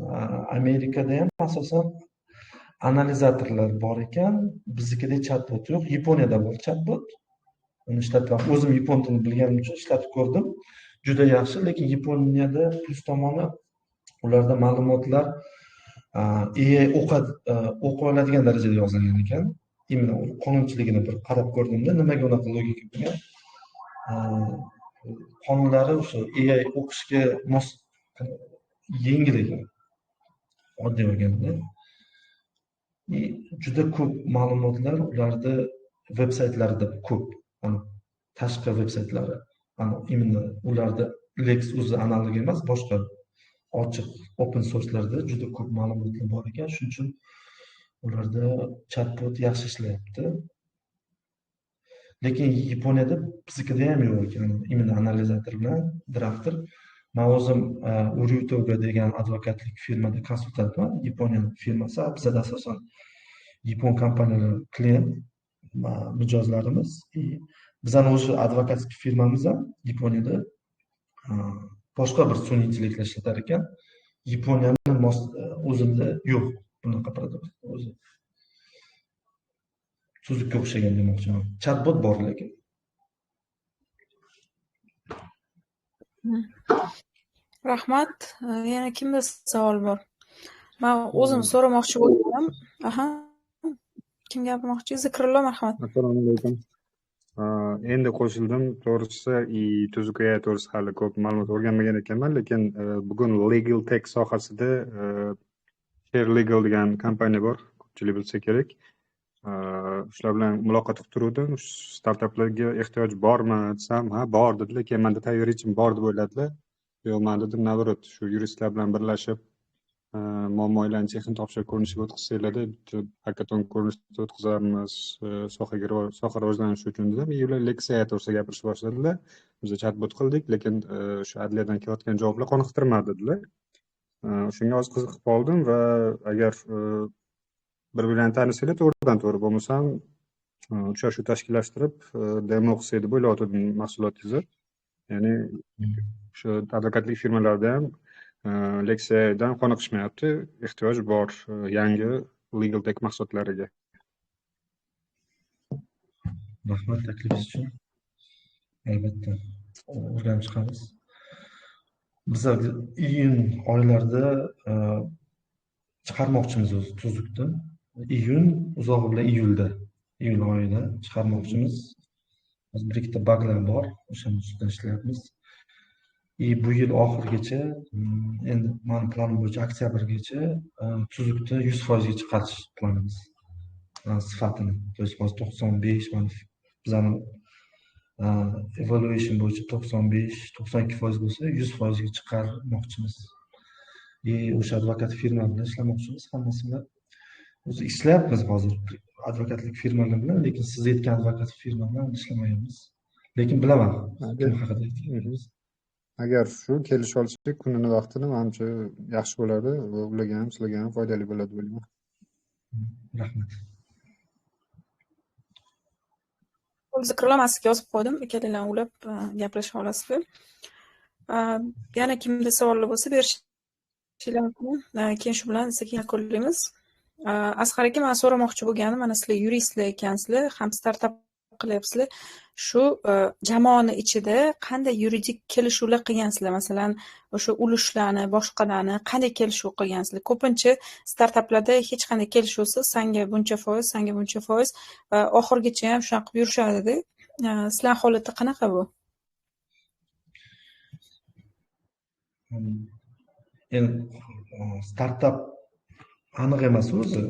Amerikada ham asosan analizatorlar bor ekan, biznikida chatbot yo'q. Yaponiyada bor chatbot. Uni ishlatib, o'zim yapon tilini bilganim uchun ishlatib ko'rdim. Juda yaxshi, lekin Yaponiyada plus tomoni ularda ma'lumotlar o'qa oladigan darajada yozilgan ekan. Imla qonunchiligini bir qarab ko'rdimda, nimaga unaqa logika bo'lgan? Qonunlari o'sha AI o'qishga mos yengil ekan. Oddiy bo'lganda. Juda ko'p ma'lumotlar ularda veb-saytlarida ko'p. Tashqi veb-saytlari. Imенно ularda Lex o'zi analog emas, boshqa ochiq open sourcelarda juda ko'p ma'lumotlar bor ekan. Shuning uchun ularda chatbot yaxshi ishlayapti. Lekin Yaponiyada biznikida ham yo'q ekan. Imенно analizator bilan drafter. Men o'zim Uryutoga degan advokatlik firmada konsultantman. Yaponiya firmasi, bizda asosan yapon kompaniyalar klient mijozlarimiz. Bizning o'sha advokatlik firmamiz ham Yaponiyada boshqa bir sun'iy intellektlar ishlatar ekan. Yaponiyaning o'zida yo'q bunaqa produkt. O'zi tuzukka o'xshagan demoqchiman. Chatbot bor lekin. Rahmat. Yana kimda savol bor? Men o'zim so'ramoqchi bo'lgandim. Aha. Kim gapirmoqchi? Zikrullo, marhamat. Assalomu alaykum. Endi qo'shildim. To'g'risi, tuzukga to'g'risi hali ko'p ma'lumot o'rganmagan ekanman, lekin bugun Legal Tech sohasida Share Legal degan kompaniya bor, ko'pchilik bilsa kerak. Shular bilan muloqot qilib turuvdim. Startaplarga ehtiyoj bormi desam, ha, bor dedilar. Keyin menda tayyorachim bor deb o'yladilar. Yo'q, men dedim, navrot, shu yuristlar bilan birlashib muammolarni texnik topshiriq ko'rinishiga o'tkazsanglarda, bitta hakaton ko'rinishida o'tkazamiz, soha rivojlanishi uchun dedim. Ular leksiya to'g'risida gapirishni boshladilar. Biz chatbot qildik, lekin shu adliyadan kelayotgan javoblar qoniqtirmadi dedilar. Shunga oz qiziqib qoldim va agar bir-birini tanishsanglar to'g'ridan to'g'ri bo'lmasam uchrashuv tashkillashtirib demo qilsak deb o'ylayotgandim mahsulotingizni. Ya'ni shu advokatlik firmalarida ham leksiyadan qoniqishmayapti, ehtiyoj bor yangi legal tech mahsulotlariga. Rahmat taklifingiz uchun. Albatta o'rganib chiqamiz. Biz iyun oylarida chiqarmoqchimiz o'zi tuzukda. Iyun uzog'i bilan iyul oyida chiqarmoqchimiz. Bir ikkita buglar bor, o'shaning ustida ishlayapmiz. Bu yil oxirigacha, endi mani planim bo'yicha oktyabrgacha tuzukda 100% ga chiqarish planimiz. Sifatini, to есть 95, bizani evaluation bo'yicha 95-92% bo'lsa, 100% ga chiqarmoqchimiz. O'sha advokat firma bilan ishlamoqchimiz, hammasi bilan. O'zi ishlayapmiz hozir advokatlik firmalar bilan, lekin siz aytgan advokat firma bilan ishlamayapmiz. Lekin bilaman kim haqida aytyapsiz. Agar shu kelisha olsak, kunini vaqtini menimcha yaxshi bo'ladi va ularga ham, sizlarga ham foydali bo'ladi deb o'ylayman. Rahmat. Zikrullo, men sizga yozib qo'ydim. Ikkalaringlar ulab gaplasha olasizlar. Yana kimda savollar bo'lsa berishinglar mumkin. Keyin shu bilan sekin yakunlaymiz. Asqar aka, men so'ramoqchi bo'lganim, mana sizlar yuristlar ekansizlar, ham startap qilyapsizlar. Shu jamoani ichida qanday yuridik kelishuvlar qilgansizlar? Masalan, o'sha ulushlarni, boshqalarni qanday kelishuv qilgansizlar? Ko'pincha startaplarda hech qanday kelishuvsiz, senga buncha foiz, senga buncha foiz, oxirgacha ham shunaqa qilib yurishadi-da. Sizlar holati qanaqa bu? Endi startap aniq emas o'zi.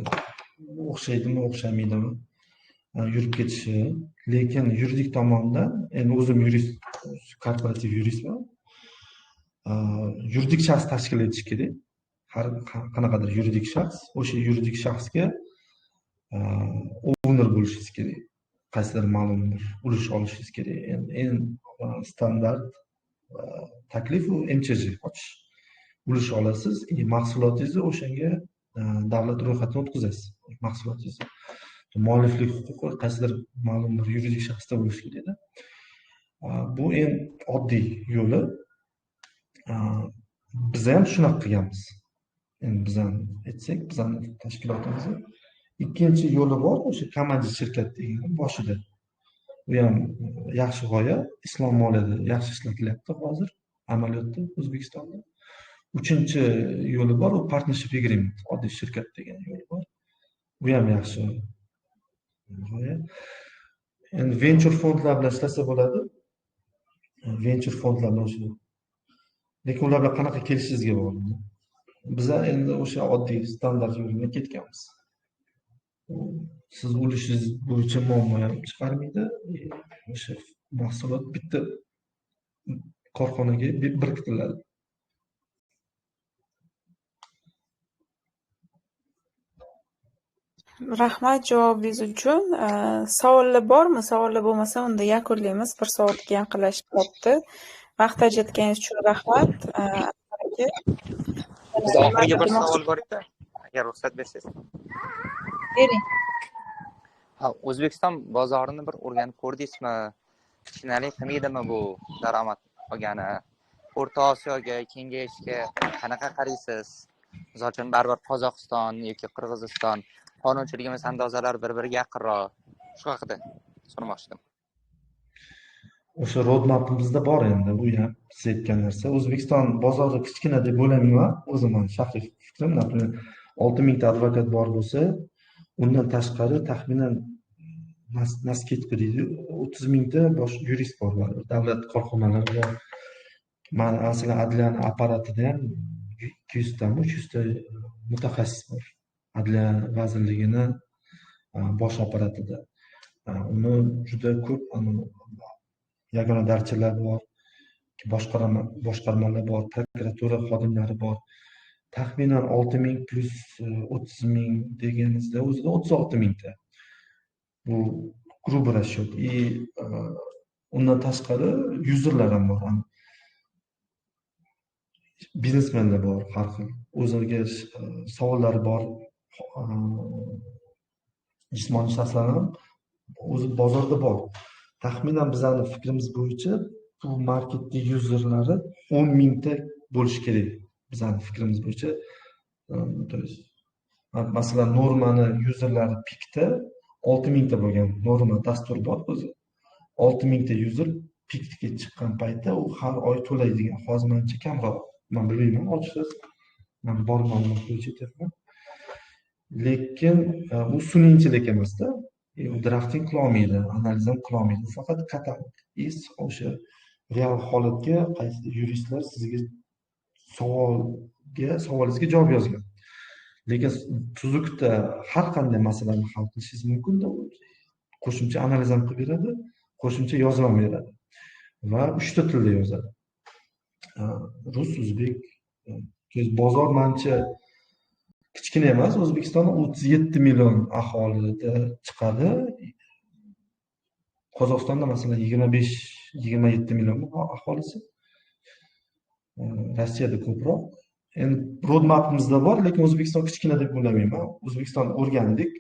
O'xshaydimi, o'xshamaydimi? Yurib ketishi, lekin yuridik tomondan, endi o'zim yurist, korporativ yuristman. Yuridik shaxs tashkil etish kerak. Har qanaqadir yuridik shaxs, o'sha yuridik shaxsga owner bo'lishingiz kerak. Qaysidir ma'lum bir ulush olishingiz kerak. Eng standart taklif u MChJ ochish. Ulush olasiz, mahsulotingizni o'shanga davlat ro'yxatidan o'tkazasiz. Mahsulotingizni mualliflik huquqi qaysidir ma'lum bir yuridik shaxsda bo'lishi kerak-da. Bu eng oddiy yo'li. Biz ham shunaqa qilganmiz. Endi biz ham aytsak, bizning tashkilotimizni ikkinchi yo'li bor, o'sha komandir shirkat degan boshida. Bu ham yaxshi g'oya, islom moliyada yaxshi ishlatilyapti hozir amaliyotda O'zbekistonda. Uchinchi yo'li bor, u partnership agreement, oddiy shirkat degan yo'li bor. Bu ham yaxshi g'oya. Endi venture fondlar bilan ishlasa bo'ladi. Venture fondlar bilan shu. Lekin ular bilan qanaqa kelishishingizga bog'liq. Biz endi o'sha oddiy standart yo'l bilan ketganmiz. Siz ulushingiz bo'yicha muammo ham chiqarmaydi. O'sha mahsulot bitta korxonaga biriktiriladi. Rahmat javobingiz uchun. Savollar bormi? Savollar bo'lmasa, unda yakunlaymiz. Bir soatga yaqinlashib qolibdi. Vaqt ajratganingiz uchun rahmat. Bizda oxirgi bir savol bor edi, agar ruxsat bersangiz. Bering. O'zbekiston bozorini bir o'rganib ko'rdingizmi? Kichkinalik qilmaydimi bu daromad olgani? O'rta Osiyoga, kengayishga qanaqa qaraysiz? Misol uchun baribir Qozog'iston yoki Qirg'iziston qonunchiligimiz andozalar bir-biriga yaqinroq. Shu haqida so'ramoqchidim. o'sha roadmapimizda bor endi bu ham siz aytgan narsa. O'zbekiston bozori kichkina deb o'ylamayman. O'zimning shaxsiy fikrim, например, 6000 ta advokat bor bo'lsa, undan tashqari taxminan nasketku deydi, 30 ta bosh yurist bor, davlat korxonalari bor. Masalan, adliya apparatida ham 200 tami 300 ta mutaxassis bor. Adliya vazirligini bosh apparatida. Uni juda ko'p yagona darchalar bor, boshqarmalar bor, prokuratura xodimlari bor. Taxminan 6000 plus 30000 deganingizda o'zida 36000 ta. Bu грубый расчет. Undan tashqari yuzerlar ham bor. Biznesmenlar bor, har xil. O'ziga savollari bor. Jismoniy shaxslar ham o'zi bozorda bor. Taxminan bizning fikrimiz bo'yicha bu marketning yuzerlari 10,000 ta bo'lishi kerak. Bizning fikrimiz bo'yicha. Masalan, normani yuzerlari pikda 6000 ta bo'lgan norma dastur bor o'zi. 6000 ta yuzer pikga chiqqan paytda u har oy to'laydigan. Hozir menimcha kamroq. Men bilmayman, ochiqchasi. Men bor ma'lumot bo'yicha aytyapman. Lekin u sun'iy emasda. U drafting qilolmaydi, analiz ham qilolmaydi. Faqat katalog. O'sha real holatga qaysi yuristlar sizga savolingizga javob yozgan. Lekin tuzukda har qanday masalani hal qilishingiz mumkin-da. Qo'shimcha analiz ham qilib beradi, qo'shimcha yozib ham beradi. Va 3 ta tilda yozadi. Rus, o'zbek. Bozor menimcha kichkina emas. O'zbekistonda 37 million aholida chiqadi. Qozog'istonda masalan 25-27 million aholisi. Rossiyada ko'proq. Endi roadmapimizda bor, lekin O'zbekiston kichkina deb o'ylamayman. O'zbekiston o'rgandik.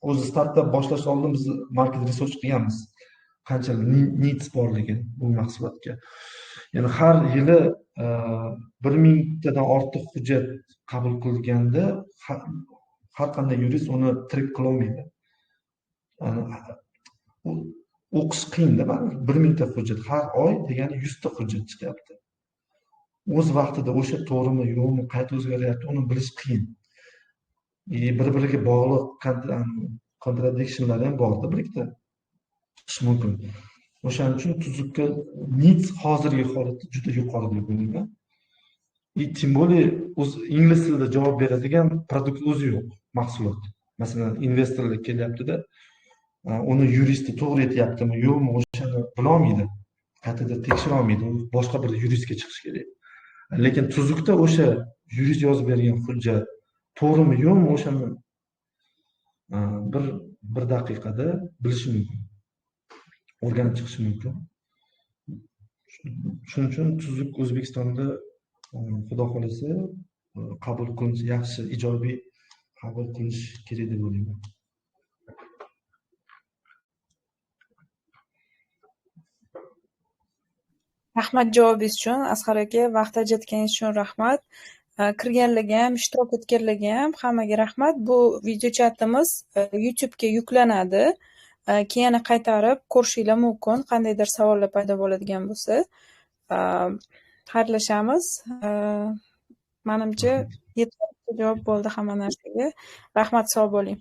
O'zi startap boshlash oldin biz market research qilganmiz. Qancha needs borligi bu mahsulotga. Ya'ni har yili 1000 tadan ortiq hujjat qabul qilganda har qanday yurist uni track qila olmaydi. O'qish qiyin-da, 1000 ta hujjat har oy degani 100 ta hujjat chiqyapti. O'z vaqtida o'sha to'g'rimi, yo'qmi, qayta o'zgaryapti, uni bilish qiyin. Bir-biriga bog'liq contradictionlar ham bor-da, birlikda chiqishi mumkin. O'shaning uchun tuzukka needs hozirgi holatda juda yuqori deb o'ylayman. Tim более o'z ingliz tilida javob beradigan produkt o'zi yo'q, mahsulot. Masalan, investorlar kelyapti-da, uni yuristi to'g'ri aytyaptimi, yo'qmi, o'shani bila olmaydi. Qaytadan tekshira olmaydi. Boshqa bir yuristga chiqish kerak. Lekin tuzukda o'sha yurist yozib bergan hujjat to'g'rimi, yo'qmi, o'shani bir daqiqada bilish mumkin. O'rganib chiqish mumkin. Shuning uchun tuzuk O'zbekistonda xudo xolasa qabul qilinish, yaxshi, ijobiy qabul qilinish kerak deb o'ylayman. Rahmat javobingiz uchun. Asqar aka, vaqt ajratganingiz uchun rahmat. Kirganlarga ham, ishtirok etganlarga ham hammaga rahmat. Bu video chatimiz YouTube'ga yuklanadi. Keyin qaytarib ko'rishinglar mumkin, qandaydir savollar paydo bo'ladigan bo'lsa. Xayrlashamiz. Menimcha yetarli javob bo'ldi hamma narsaga. Rahmat, sog' bo'ling.